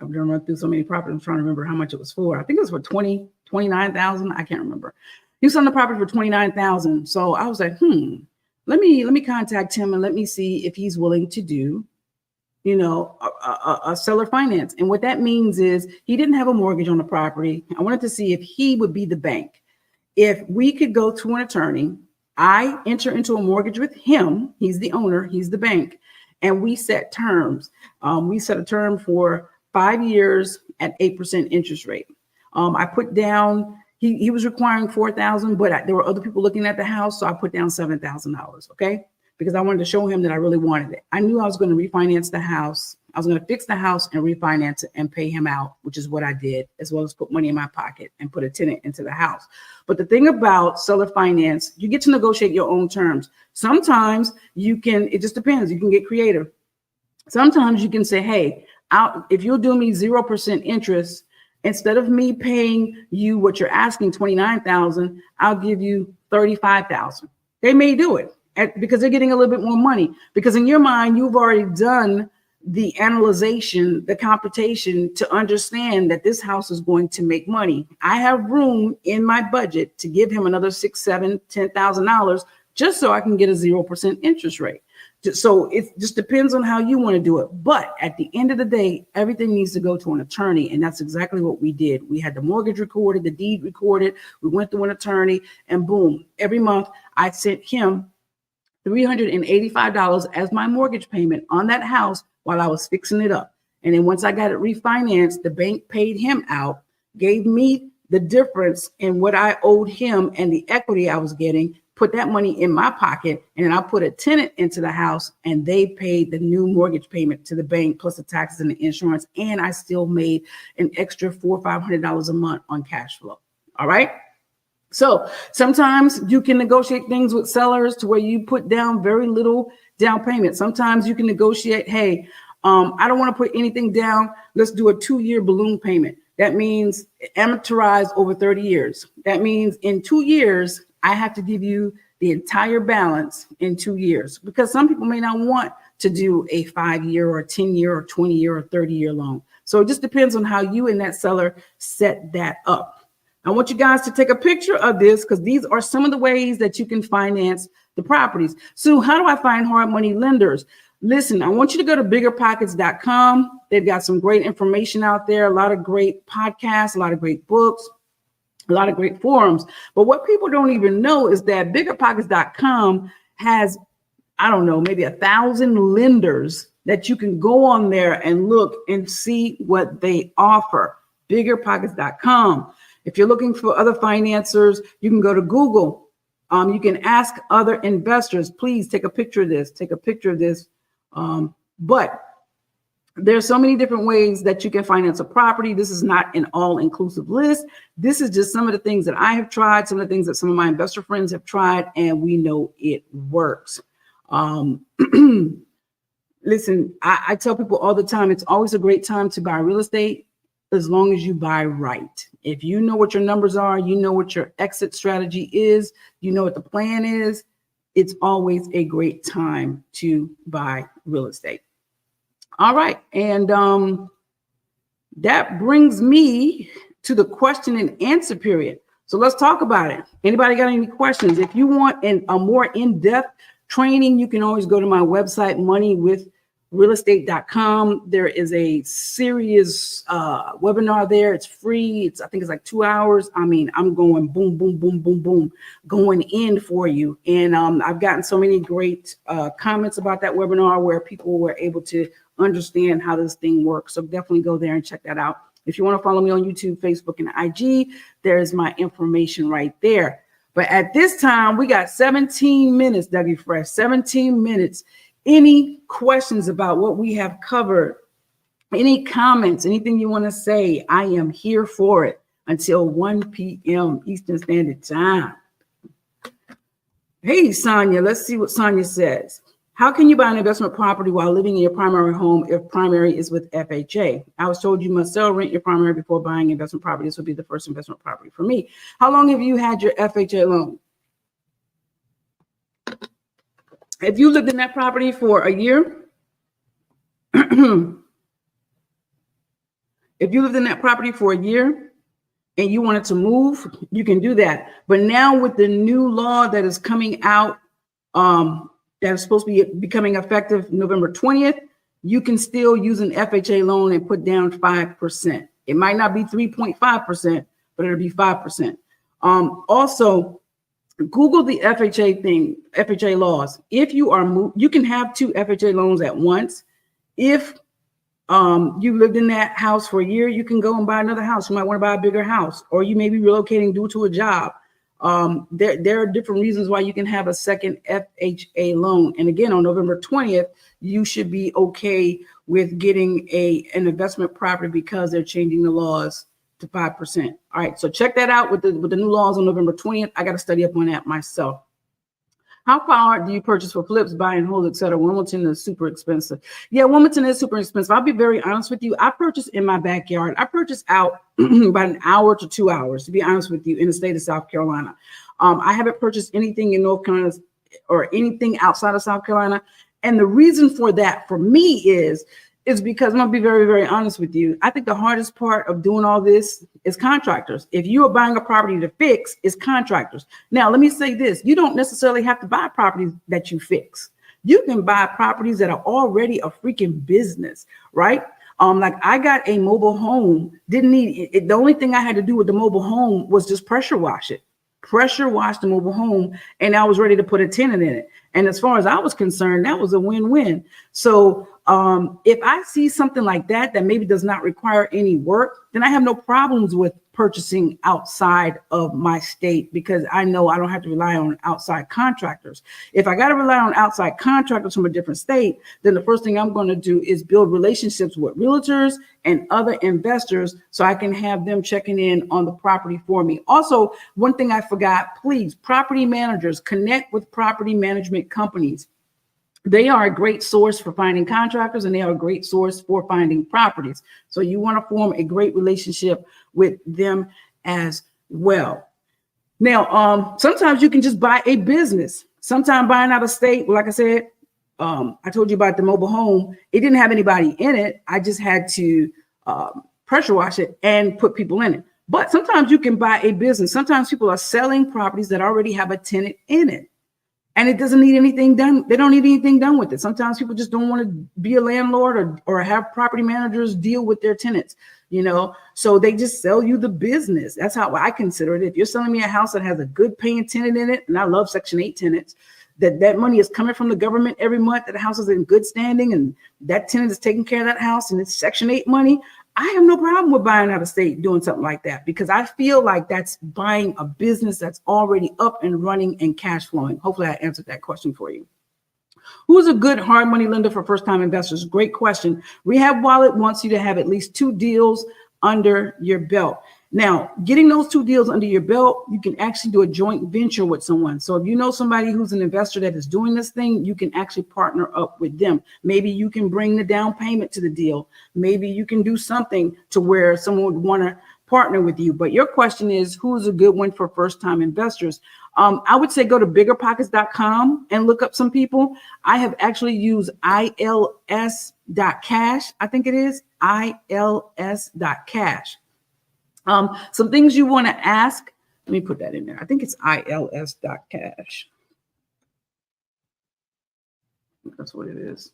I've done run through so many properties. I'm trying to remember how much it was for. I think it was for $29,000. I can't remember. He was selling the property for $29,000. So I was like, let me contact him and let me see if he's willing to do, a seller finance. And what that means is he didn't have a mortgage on the property. I wanted to see if he would be the bank. If we could go to an attorney, I enter into a mortgage with him. He's the owner, he's the bank, and we set terms. We set a term for 5 years at 8% interest rate. I put down, he was requiring $4,000, but there were other people looking at the house, so I put down $7,000, okay? Because I wanted to show him that I really wanted it. I knew I was going to refinance the house. I was going to fix the house and refinance it and pay him out, which is what I did, as well as put money in my pocket and put a tenant into the house. But the thing about seller finance, you get to negotiate your own terms. Sometimes it just depends. You can get creative. Sometimes you can say, hey, if you'll do me 0% interest Instead of me paying you what you're asking, $29,000, I'll give you $35,000. They may do it because they're getting a little bit more money, because in your mind, you've already done the analyzation, the computation to understand that this house is going to make money. I have room in my budget to give him another $6,000, $7,000, $10,000 just so I can get a 0% interest rate. So it just depends on how you want to do it. But at the end of the day, everything needs to go to an attorney. And that's exactly what we did. We had the mortgage recorded, the deed recorded. We went through an attorney, and boom, every month I sent him $385 as my mortgage payment on that house while I was fixing it up. And then once I got it refinanced, the bank paid him out, gave me the difference in what I owed him and the equity I was getting, put that money in my pocket, and then I put a tenant into the house, and they paid the new mortgage payment to the bank plus the taxes and the insurance. And I still made an extra $400 or $500 a month on cash flow. All right. So sometimes you can negotiate things with sellers to where you put down very little down payment. Sometimes you can negotiate, hey, I don't want to put anything down. Let's do a 2-year balloon payment. That means amortized over 30 years. That means in 2 years, I have to give you the entire balance in 2 years, because some people may not want to do a 5-year or 10-year or 20-year or 30-year loan. So it just depends on how you and that seller set that up. I want you guys to take a picture of this, because these are some of the ways that you can finance the properties. So how do I find hard money lenders? Listen, I want you to go to biggerpockets.com. They've got some great information out there, a lot of great podcasts, a lot of great books, a lot of great forums. But what people don't even know is that biggerpockets.com has, I don't know, maybe 1,000 lenders that you can go on there and look and see what they offer. Biggerpockets.com. If you're looking for other financiers, you can go to Google. You can ask other investors, please take a picture of this, take a picture of this. But there's so many different ways that you can finance a property. This is not an all-inclusive list. This is just some of the things that I have tried, some of the things that some of my investor friends have tried, and we know it works. Listen, I tell people all the time, it's always a great time to buy real estate as long as you buy right. If you know what your numbers are, you know what your exit strategy is, you know what the plan is, it's always a great time to buy real estate. All right. And that brings me to the question and answer period. So let's talk about it. Anybody got any questions? If you want a more in-depth training, you can always go to my website, moneywithrealestate.com. There is a serious webinar there. It's free. I think it's like 2 hours. I mean, I'm going boom, boom, boom, boom, boom, going in for you. And I've gotten so many great comments about that webinar where people were able to understand how this thing works. So definitely go there and check that out. If you want to follow me on YouTube, Facebook, and IG, there's my information right there. But at this time, we got 17 minutes, Dougie Fresh, 17 minutes. Any questions about what we have covered? Any comments, anything you want to say? I am here for it until 1 p.m. Eastern Standard Time. Hey, Sonia, let's see what Sonia says. How can you buy an investment property while living in your primary home if primary is with FHA? I was told you must sell, rent your primary before buying investment property. This would be the first investment property for me. How long have you had your FHA loan? If you lived in that property for a year, if you lived in that property for a year and you wanted to move, you can do that. But now with the new law that is coming out, that is supposed to be becoming effective November 20th, you can still use an FHA loan and put down 5%. It might not be 3.5%, but it'll be 5%. Also, Google the FHA thing, FHA laws. If you are you can have 2 FHA loans at once. If you lived in that house for a year, you can go and buy another house. You might want to buy a bigger house, or you may be relocating due to a job. There are different reasons why you can have a second FHA loan. And again, on November 20th, you should be okay with getting an investment property because they're changing the laws to 5%. All right, so check that out with the new laws on November 20th. I got to study up on that myself. How far do you purchase for flips, buy and hold, etc.? Wilmington is super expensive. Yeah, Wilmington is super expensive. I'll be very honest with you. I purchase in my backyard. I purchase out about an hour to 2 hours, to be honest with you, in the state of South Carolina. I haven't purchased anything in North Carolina or anything outside of South Carolina. And the reason for that for me is because I'm gonna be very, very honest with you. I think the hardest part of doing all this is contractors. If you are buying a property to fix, it's contractors. Now, let me say this. You don't necessarily have to buy properties that you fix. You can buy properties that are already a freaking business, right? Like I got a mobile home, didn't need it. The only thing I had to do with the mobile home was just pressure wash it. Pressure wash the mobile home, and I was ready to put a tenant in it. And as far as I was concerned, that was a win-win. So if I see something like that maybe does not require any work, then I have no problems with purchasing outside of my state, because I know I don't have to rely on outside contractors. If I got to rely on outside contractors from a different state, then the first thing I'm going to do is build relationships with realtors and other investors so I can have them checking in on the property for me. Also, one thing I forgot, please, property managers, connect with property management companies. They are a great source for finding contractors, and they are a great source for finding properties. So you want to form a great relationship with them as well. Now, sometimes you can just buy a business. Sometimes buying out of state, like I said, I told you about the mobile home. It didn't have anybody in it. I just had to pressure wash it and put people in it. But sometimes you can buy a business. Sometimes people are selling properties that already have a tenant in it, and it doesn't need anything done. They don't need anything done with it. Sometimes people just don't want to be a landlord or have property managers deal with their tenants, so they just sell you the business. That's how I consider it. If you're selling me a house that has a good paying tenant in it, and I love Section 8 tenants, that money is coming from the government every month, that the house is in good standing, and that tenant is taking care of that house, and it's Section 8 money, I have no problem with buying out of state, doing something like that, because I feel like that's buying a business that's already up and running and cash flowing. Hopefully I answered that question for you. Who's a good hard money lender for first-time investors? Great question. Rehab Wallet wants you to have at least 2 deals under your belt. Now, getting those 2 deals under your belt, you can actually do a joint venture with someone. So if you know somebody who's an investor that is doing this thing, you can actually partner up with them. Maybe you can bring the down payment to the deal. Maybe you can do something to where someone would want to partner with you. But your question is, who's a good one for first-time investors? I would say go to biggerpockets.com and look up some people. I have actually used ILS.cash. I think it is ILS.cash. Some things you want to ask. Let me put that in there. I think it's ILS.cash. That's what it is.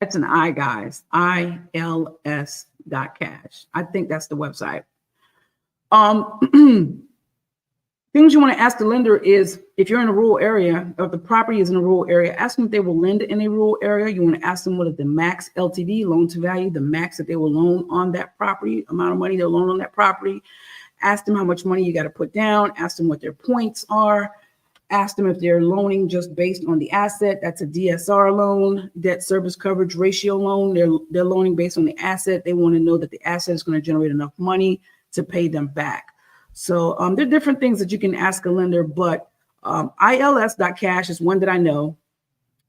That's an I, guys. ILS.cash. I think that's the website. Things you want to ask the lender is, if you're in a rural area, or if the property is in a rural area, ask them if they will lend in a rural area. You want to ask them what is the max LTV, loan to value, the max that they will loan on that property, amount of money they'll loan on that property. Ask them how much money you got to put down. Ask them what their points are. Ask them if they're loaning just based on the asset. That's a DSR loan, debt service coverage ratio loan. They're loaning based on the asset. They want to know that the asset is going to generate enough money to pay them back. So there are different things that you can ask a lender, but ILS.cash is one that I know.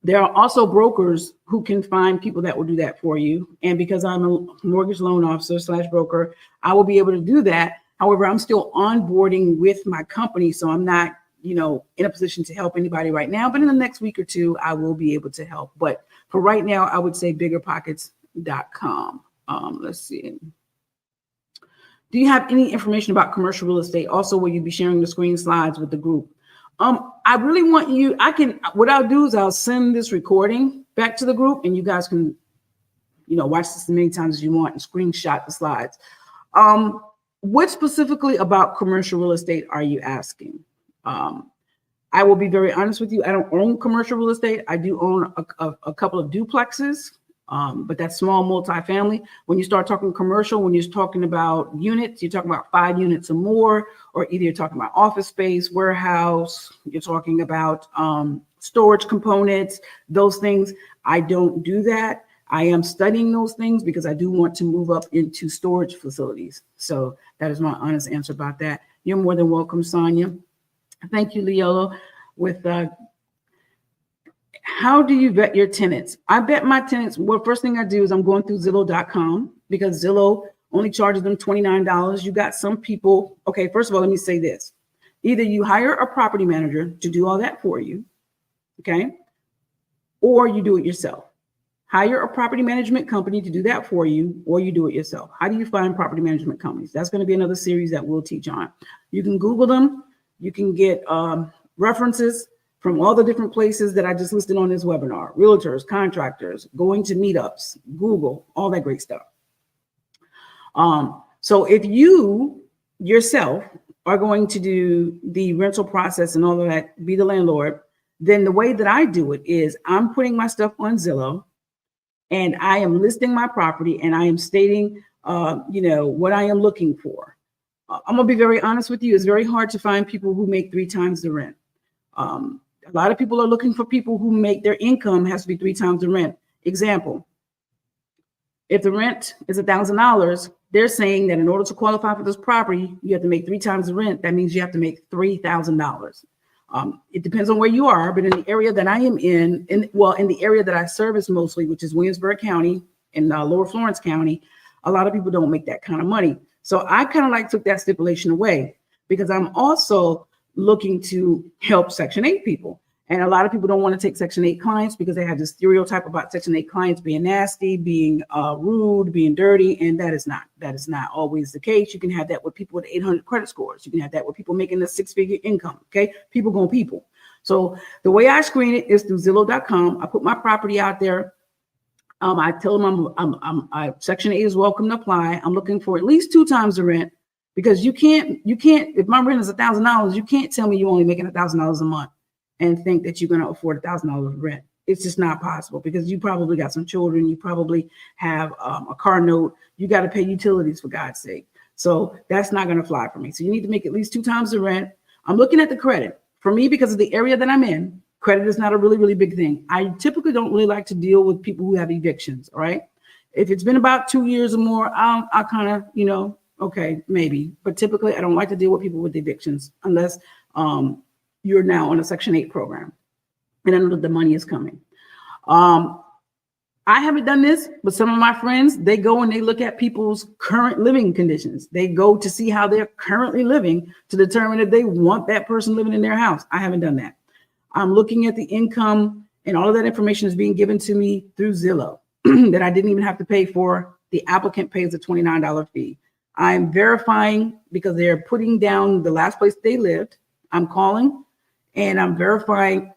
There are also brokers who can find people that will do that for you. And because I'm a mortgage loan officer / broker, I will be able to do that. However, I'm still onboarding with my company, so I'm not, in a position to help anybody right now. But in the next week or 2, I will be able to help. But for right now, I would say biggerpockets.com. Let's see. Do you have any information about commercial real estate? Also, will you be sharing the screen slides with the group? I really want you, what I'll do is I'll send this recording back to the group, and you guys can, watch this as many times as you want and screenshot the slides. What specifically about commercial real estate are you asking? I will be very honest with you. I don't own commercial real estate. I do own a couple of duplexes. But that's small multifamily. When you start talking commercial, when you're talking about units, you're talking about 5 units or more, or either you're talking about office space, warehouse, you're talking about storage components, those things. I don't do that. I am studying those things because I do want to move up into storage facilities. So that is my honest answer about that. You're more than welcome, Sonia. Thank you, Leola, with How do you vet your tenants? I vet my tenants. Well, first thing I do is I'm going through Zillow.com because Zillow only charges them $29. You got some people. Okay, first of all, let me say this. Either you hire a property manager to do all that for you, okay, or you do it yourself. Hire a property management company to do that for you, or you do it yourself. How do you find property management companies? That's going to be another series that we'll teach on. You can Google them. You can get references from all the different places that I just listed on this webinar: realtors, contractors, going to meetups, Google, all that great stuff. So if you yourself are going to do the rental process and all of that, be the landlord, then the way that I do it is I'm putting my stuff on Zillow and I am listing my property and I am stating, what I am looking for. I'm gonna be very honest with you. It's very hard to find people who make 3 times the rent. A lot of people are looking for people who make their income has to be 3 times the rent. Example, if the rent is $1,000, they're saying that in order to qualify for this property, you have to make 3 times the rent. That means you have to make $3,000. It depends on where you are, but in the area that I am in the area that I service mostly, which is Williamsburg County and Lower Florence County, a lot of people don't make that kind of money. So I kind of like took that stipulation away because I'm also looking to help Section 8 people. And a lot of people don't want to take Section 8 clients because they have this stereotype about Section 8 clients being nasty, being rude, being dirty, and that is not always the case. You can have that with people with 800 credit scores. You can have that with people making a 6-figure income. Okay, people going people. So the way I screen it is through Zillow.com. I put my property out there. I tell them Section 8 is welcome to apply. I'm looking for at least 2 times the rent because you can't. If my rent is $1,000, you can't tell me you're only making $1,000 a month and think that you're going to afford $1,000 rent. It's just not possible because you probably got some children. You probably have a car note. You got to pay utilities, for God's sake. So that's not going to fly for me. So you need to make at least 2 times the rent. I'm looking at the credit. For me, because of the area that I'm in, credit is not a really, really big thing. I typically don't really like to deal with people who have evictions, all right? If it's been about 2 years or more, I'll kind of, okay, maybe. But typically, I don't like to deal with people with evictions unless you're now on a Section 8 program. And I know that the money is coming. I haven't done this, but some of my friends, they go and they look at people's current living conditions. They go to see how they're currently living to determine if they want that person living in their house. I haven't done that. I'm looking at the income and all of that information is being given to me through Zillow that I didn't even have to pay for. The applicant pays a $29 fee. I'm verifying because they're putting down the last place they lived. I'm calling and I'm verifying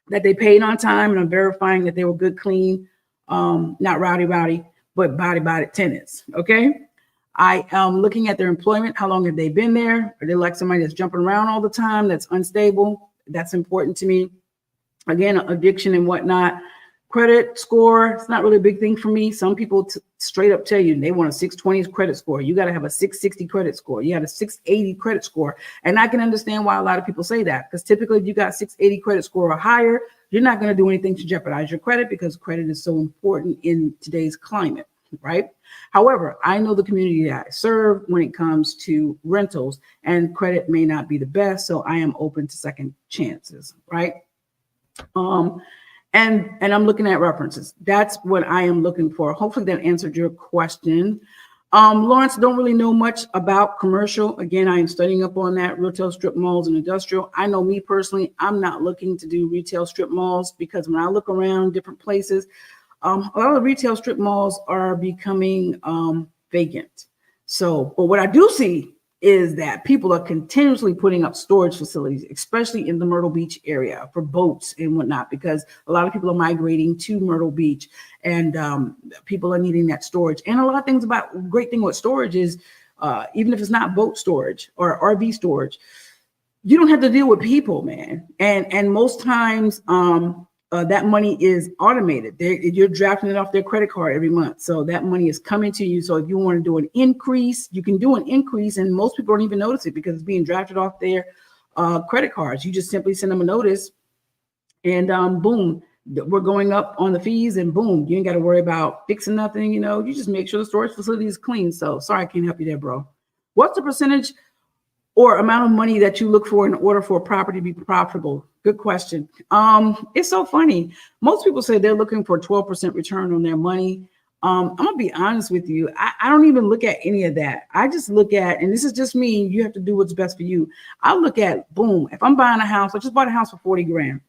that they paid on time, and I'm verifying that they were good, clean, not rowdy, but body tenants. Okay. I am looking at their employment. How long have they been there? Are they like somebody that's jumping around all the time, that's unstable? That's important to me. Again, eviction and whatnot. Credit score, it's not really a big thing for me. Some people straight up tell you they want a 620 credit score. You got to have a 660 credit score. You got a 680 credit score. And I can understand why a lot of people say that, because typically if you got 680 credit score or higher, you're not going to do anything to jeopardize your credit because credit is so important in today's climate, right? However, I know the community that I serve when it comes to rentals, and credit may not be the best. So I am open to second chances, right? And I'm looking at references. That's what I am looking for. Hopefully that answered your question. Lawrence, don't really know much about commercial. Again, I am studying up on that, retail, strip malls, and industrial. I know me personally, I'm not looking to do retail strip malls because when I look around different places, a lot of the retail strip malls are becoming vacant. So, but what I do see is that people are continuously putting up storage facilities, especially in the Myrtle Beach area for boats and whatnot, because a lot of people are migrating to Myrtle Beach and people are needing that storage. And a lot of things about great thing with storage is even if it's not boat storage or RV storage, you don't have to deal with people, man. And most times that money is automated. You're drafting it off their credit card every month. So that money is coming to you. So if you want to do an increase, you can do an increase. And most people don't even notice it because it's being drafted off their credit cards. You just simply send them a notice and boom, we're going up on the fees and boom, you ain't got to worry about fixing nothing. You just make sure the storage facility is clean. So sorry, I can't help you there, bro. What's the percentage or amount of money that you look for in order for a property to be profitable? Good question. It's so funny. Most people say they're looking for 12% return on their money. I'm gonna be honest with you. I don't even look at any of that. I just look at, and this is just me, you have to do what's best for you. I look at, boom, if I'm buying a house, I just bought a house for 40 grand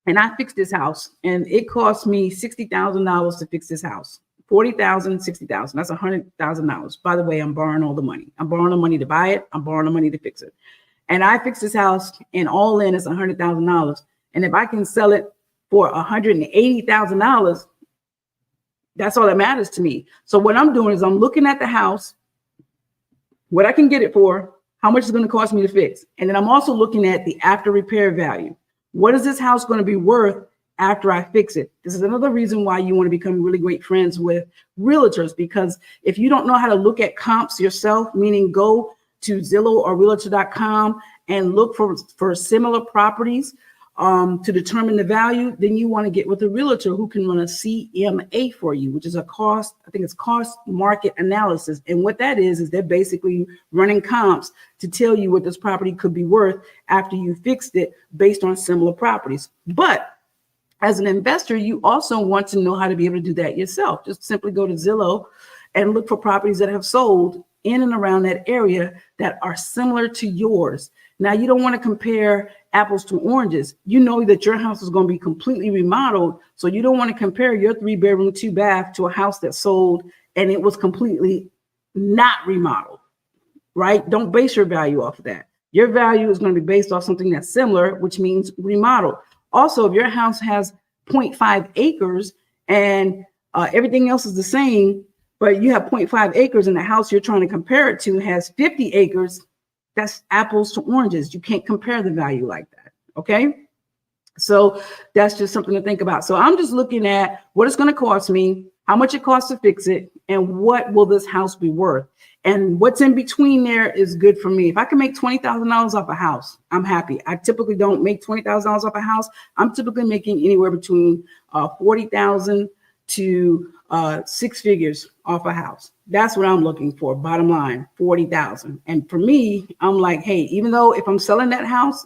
and I fixed this house and it cost me $60,000 to fix this house. 40,000, 60,000. That's $100,000. By the way, I'm borrowing all the money. I'm borrowing the money to buy it. I'm borrowing the money to fix it. And I fixed this house and all in is $100,000. And if I can sell it for $180,000, that's all that matters to me. So what I'm doing is I'm looking at the house, what I can get it for, how much it's going to cost me to fix. And then I'm also looking at the after repair value. What is this house going to be worth after I fix it? This is another reason why you want to become really great friends with realtors, because if you don't know how to look at comps yourself, meaning go to Zillow or realtor.com and look for similar properties to determine the value, then you want to get with a realtor who can run a CMA for you, which is cost market analysis. And what that is they're basically running comps to tell you what this property could be worth after you fixed it based on similar properties. But as an investor, you also want to know how to be able to do that yourself. Just simply go to Zillow and look for properties that have sold in and around that area that are similar to yours. Now, you don't want to compare apples to oranges. You know that your house is going to be completely remodeled. So you don't want to compare your 3-bedroom, 2-bath to a house that sold and it was completely not remodeled, right? Don't base your value off of that. Your value is going to be based off something that's similar, which means remodeled. Also, if your house has 0.5 acres and everything else is the same, but you have 0.5 acres and the house you're trying to compare it to has 50 acres, that's apples to oranges. You can't compare the value like that, okay? So that's just something to think about. So I'm just looking at what it's going to cost me, how much it costs to fix it, and what will this house be worth? And what's in between there is good for me. If I can make $20,000 off a house, I'm happy. I typically don't make $20,000 off a house. I'm typically making anywhere between $40,000 to 6 figures off a house. That's what I'm looking for. Bottom line, 40,000. And for me, I'm like, hey, even though if I'm selling that house,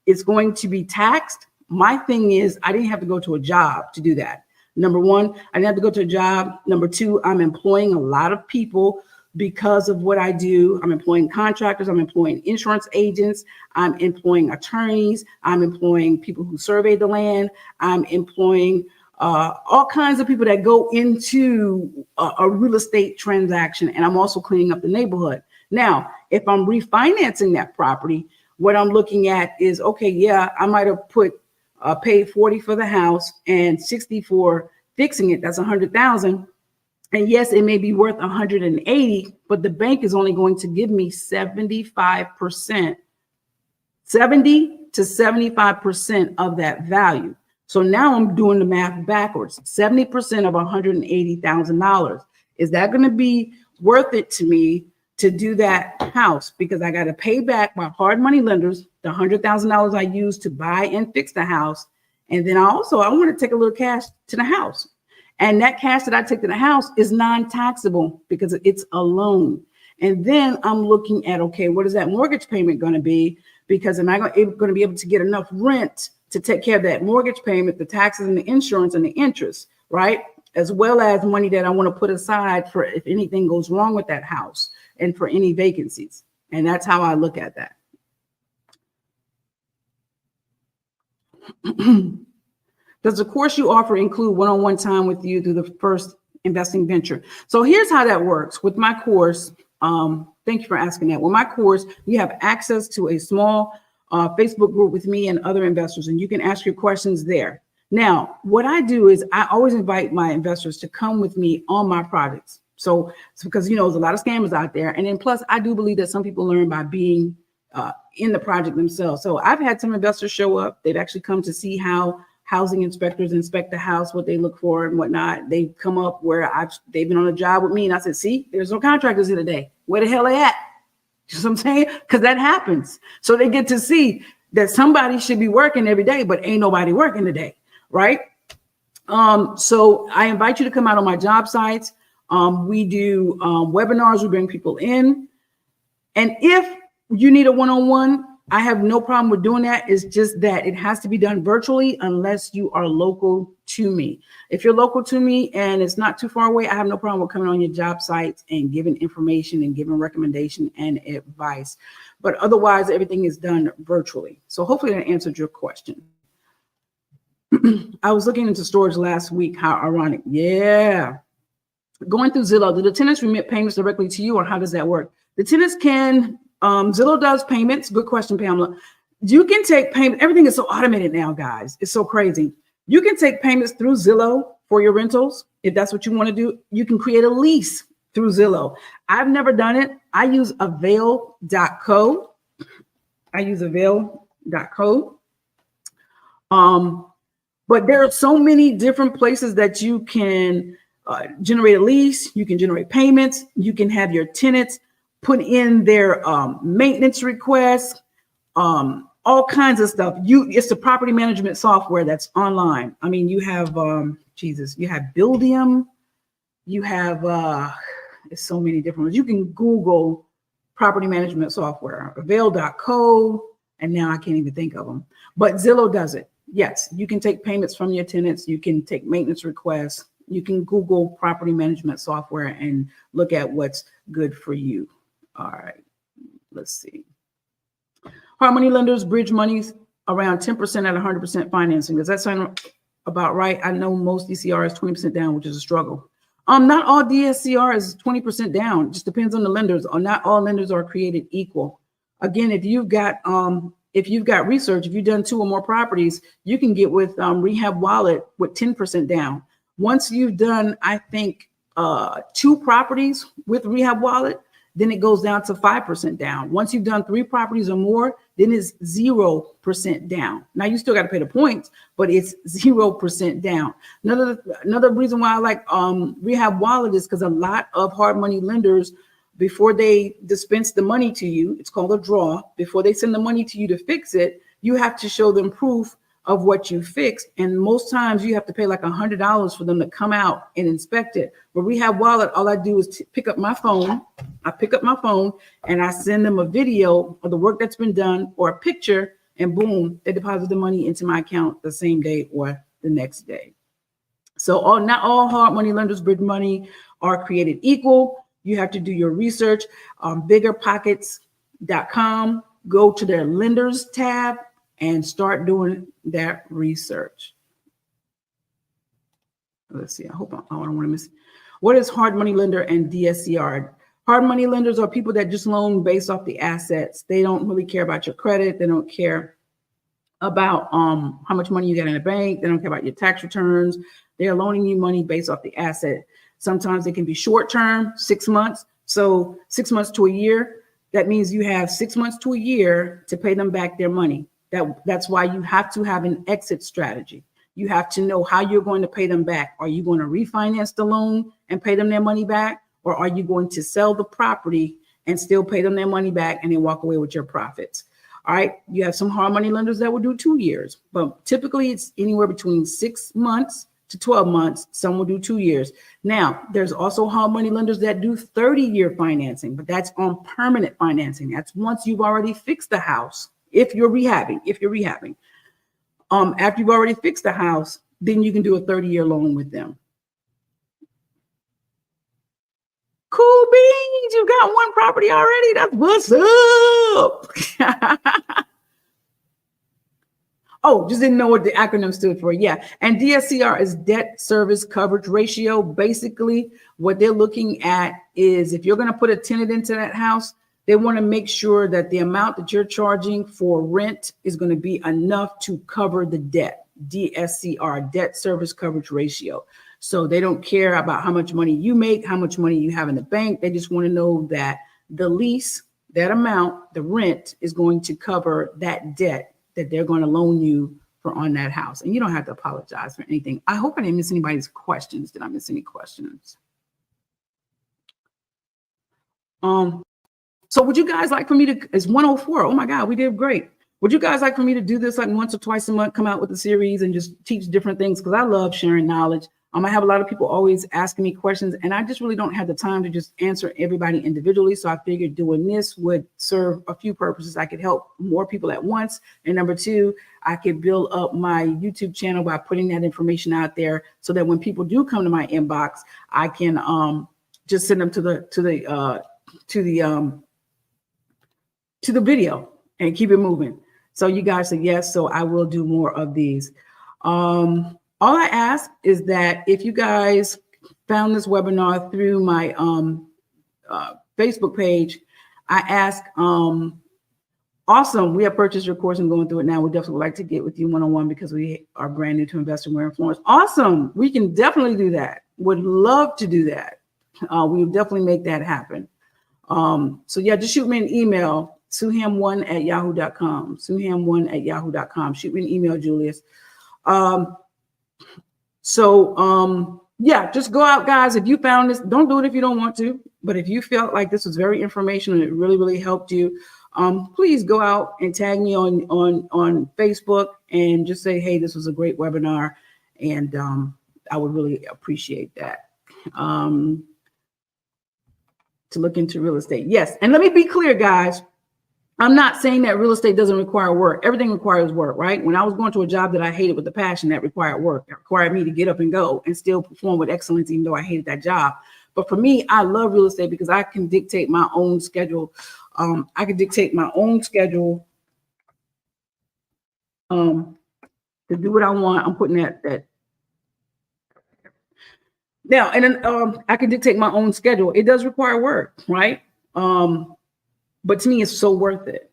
it's going to be taxed. My thing is I didn't have to go to a job to do that. Number one, I didn't have to go to a job. Number two, I'm employing a lot of people because of what I do. I'm employing contractors. I'm employing insurance agents. I'm employing attorneys. I'm employing people who survey the land. I'm employing all kinds of people that go into a real estate transaction. And I'm also cleaning up the neighborhood. Now, if I'm refinancing that property, what I'm looking at is, okay, yeah, I might have paid 40 for the house and 60 for fixing it. That's 100,000. And yes, it may be worth 180, but the bank is only going to give me 75%, 70 to 75% of that value. So now I'm doing the math backwards. 70% of $180,000. Is that going to be worth it to me to do that house? Because I got to pay back my hard money lenders the $100,000 I used to buy and fix the house. And then I want to take a little cash to the house. And that cash that I take to the house is non-taxable because it's a loan. And then I'm looking at, okay, what is that mortgage payment going to be? Because am I going to be able to get enough rent to take care of that mortgage payment, the taxes and the insurance and the interest, right? As well as money that I want to put aside for if anything goes wrong with that house and for any vacancies. And that's how I look at that. Does the course you offer include one-on-one time with you through the first investing venture? So here's how that works with my course. Thank you for asking that. With my course, you have access to a small Facebook group with me and other investors, and you can ask your questions there. Now, what I do is I always invite my investors to come with me on my projects. So it's because, there's a lot of scammers out there. And then plus, I do believe that some people learn by being in the project themselves. So I've had some investors show up. They've actually come to see how housing inspectors inspect the house, what they look for and whatnot. They come up where they've been on a job with me. And I said, see, there's no contractors here today. Where the hell are they at? You know what I'm saying? Because that happens. So they get to see that somebody should be working every day, but ain't nobody working today, right? So I invite you to come out on my job sites. We do webinars. We bring people in. And if you need a one-on-one, I have no problem with doing that. It's just that it has to be done virtually unless you are local to me. If you're local to me and it's not too far away, I have no problem with coming on your job sites and giving information and giving recommendation and advice. But otherwise, everything is done virtually. So hopefully that answered your question. I was looking into storage last week. How ironic. Yeah. Going through Zillow, do the tenants remit payments directly to you, or how does that work? The tenants can, Zillow does payments. Good question, Pamela. You can take payment. Everything is so automated now, guys. It's so crazy. You can take payments through Zillow for your rentals. If that's what you want to do, you can create a lease through Zillow. I've never done it. I use avail.co. But there are so many different places that you can generate a lease. You can generate payments. You can have your tenants put in their maintenance requests, all kinds of stuff. It's the property management software that's online. I mean, you have you have Buildium, you have it's so many different ones. You can Google property management software, avail.co, and now I can't even think of them. But Zillow does it. Yes, you can take payments from your tenants. You can take maintenance requests. You can Google property management software and look at what's good for you. All right, let's see. Hard money lenders bridge monies around 10% at 100% financing. Does that sound about right? I know most DCR is 20% down, which is a struggle. Not all DSCR is 20% down. It just depends on the lenders. Or not all lenders are created equal. Again, if you've got research, if you've done 2 or more properties, you can get with Rehab Wallet with 10% down. Once you've done, I think, 2 properties with Rehab Wallet, then it goes down to 5% down. Once you've done 3 properties or more, then it's 0% down. Now you still got to pay the points, but it's 0% down. Another reason why I like Rehab Wallet is because a lot of hard money lenders, before they dispense the money to you, it's called a draw. Before they send the money to you to fix it, you have to show them proof of what you fixed. And most times you have to pay like $100 for them to come out and inspect it. But Rehab Wallet, all I do is pick up my phone. I pick up my phone and I send them a video of the work that's been done or a picture, and boom, they deposit the money into my account the same day or the next day. So not all hard money lenders bridge money are created equal. You have to do your research. Biggerpockets.com, go to their lenders tab and start doing that research. Let's see. I don't want to miss. What is hard money lender and DSCR? Hard money lenders are people that just loan based off the assets. They don't really care about your credit. They don't care about how much money you got in the bank. They don't care about your tax returns. They're loaning you money based off the asset. Sometimes it can be short term, 6 months. So 6 months to a year. That means you have 6 months to a year to pay them back their money. That's why you have to have an exit strategy. You have to know how you're going to pay them back. Are you going to refinance the loan and pay them their money back? Or are you going to sell the property and still pay them their money back and then walk away with your profits? All right. You have some hard money lenders that will do 2 years, but typically it's anywhere between 6 months to 12 months. Some will do 2 years. Now, there's also hard money lenders that do 30-year financing, but that's on permanent financing. That's once you've already fixed the house. If you're rehabbing, after you've already fixed the house, then you can do a 30-year loan with them. Cool beans, you got 1 property already. That's what's up. Oh, just didn't know what the acronym stood for. Yeah. And DSCR is debt service coverage ratio. Basically, what they're looking at is if you're going to put a tenant into that house, they want to make sure that the amount that you're charging for rent is going to be enough to cover the debt. DSCR, debt service coverage ratio. So they don't care about how much money you make, how much money you have in the bank. They just want to know that the lease, that amount, the rent is going to cover that debt that they're going to loan you for on that house. And you don't have to apologize for anything. I hope I didn't miss anybody's questions. Did I miss any questions? So would you guys like for me to, it's 104. Oh my God, we did great. Would you guys like for me to do this like once or twice a month, come out with a series and just teach different things? Because I love sharing knowledge. I have a lot of people always asking me questions, and I just really don't have the time to just answer everybody individually. So I figured doing this would serve a few purposes. I could help more people at once. And number two, I could build up my YouTube channel by putting that information out there so that when people do come to my inbox, I can just send them to the video and keep it moving. So you guys said yes, so I will do more of these. All I ask is that if you guys found this webinar through my Facebook page, I ask, awesome, we have purchased your course and going through it now. We definitely would like to get with you one-on-one because we are brand new to investing. We're in Florence. Awesome, we can definitely do that. Would love to do that. We will definitely make that happen. So yeah, just shoot me an email, suham1@yahoo.com, suham1@yahoo.com. Shoot me an email, Julius. Yeah, just go out, guys. If you found this, don't do it if you don't want to, but if you felt like this was very informational and it really, really helped you, please go out and tag me on Facebook and just say, hey, this was a great webinar. And I would really appreciate that. To look into real estate. Yes. And let me be clear, guys. I'm not saying that real estate doesn't require work. Everything requires work, right? When I was going to a job that I hated with a passion, that required work. That required me to get up and go and still perform with excellence, even though I hated that job. But for me, I love real estate because I can dictate my own schedule. I can dictate my own schedule to do what I want. I'm putting that. Now, and then I can dictate my own schedule. It does require work, right? But to me, it's so worth it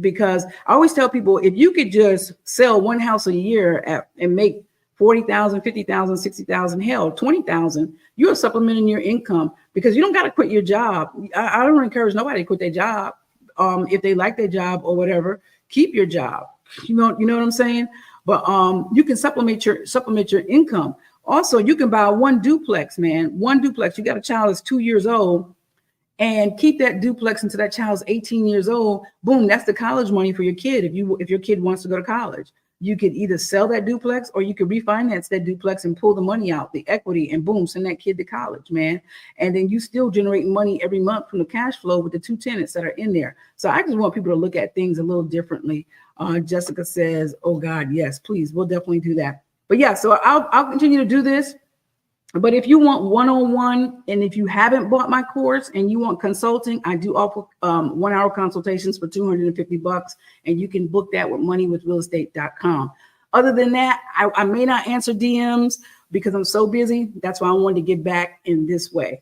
because I always tell people, if you could just sell one house a year and make 40,000, 50,000, 60,000, hell, 20,000, you're supplementing your income because you don't got to quit your job. I don't encourage nobody to quit their job. If they like their job or whatever, keep your job. You know what I'm saying? But you can supplement your income. Also, you can buy one duplex, man. One duplex. You got a child that's 2 years old. And keep that duplex until that child's 18 years old. Boom, that's the college money for your kid. If your kid wants to go to college, you could either sell that duplex or you could refinance that duplex and pull the money out, the equity, and boom, send that kid to college, man. And then you still generate money every month from the cash flow with the two tenants that are in there. So I just want people to look at things a little differently. Jessica says, oh God, yes, please, we'll definitely do that. But yeah, so I'll continue to do this. But if you want one-on-one, and if you haven't bought my course and you want consulting, I do offer 1 hour consultations for $250, and you can book that with moneywithrealestate.com. Other than that, I may not answer DMs because I'm so busy. That's why I wanted to get back in this way.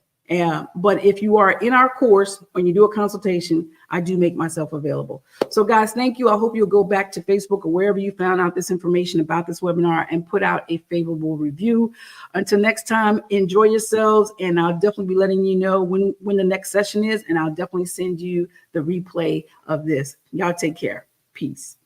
But if you are in our course, when you do a consultation, I do make myself available. So guys, thank you. I hope you'll go back to Facebook or wherever you found out this information about this webinar and put out a favorable review. Until next time, enjoy yourselves. And I'll definitely be letting you know when the next session is. And I'll definitely send you the replay of this. Y'all take care. Peace.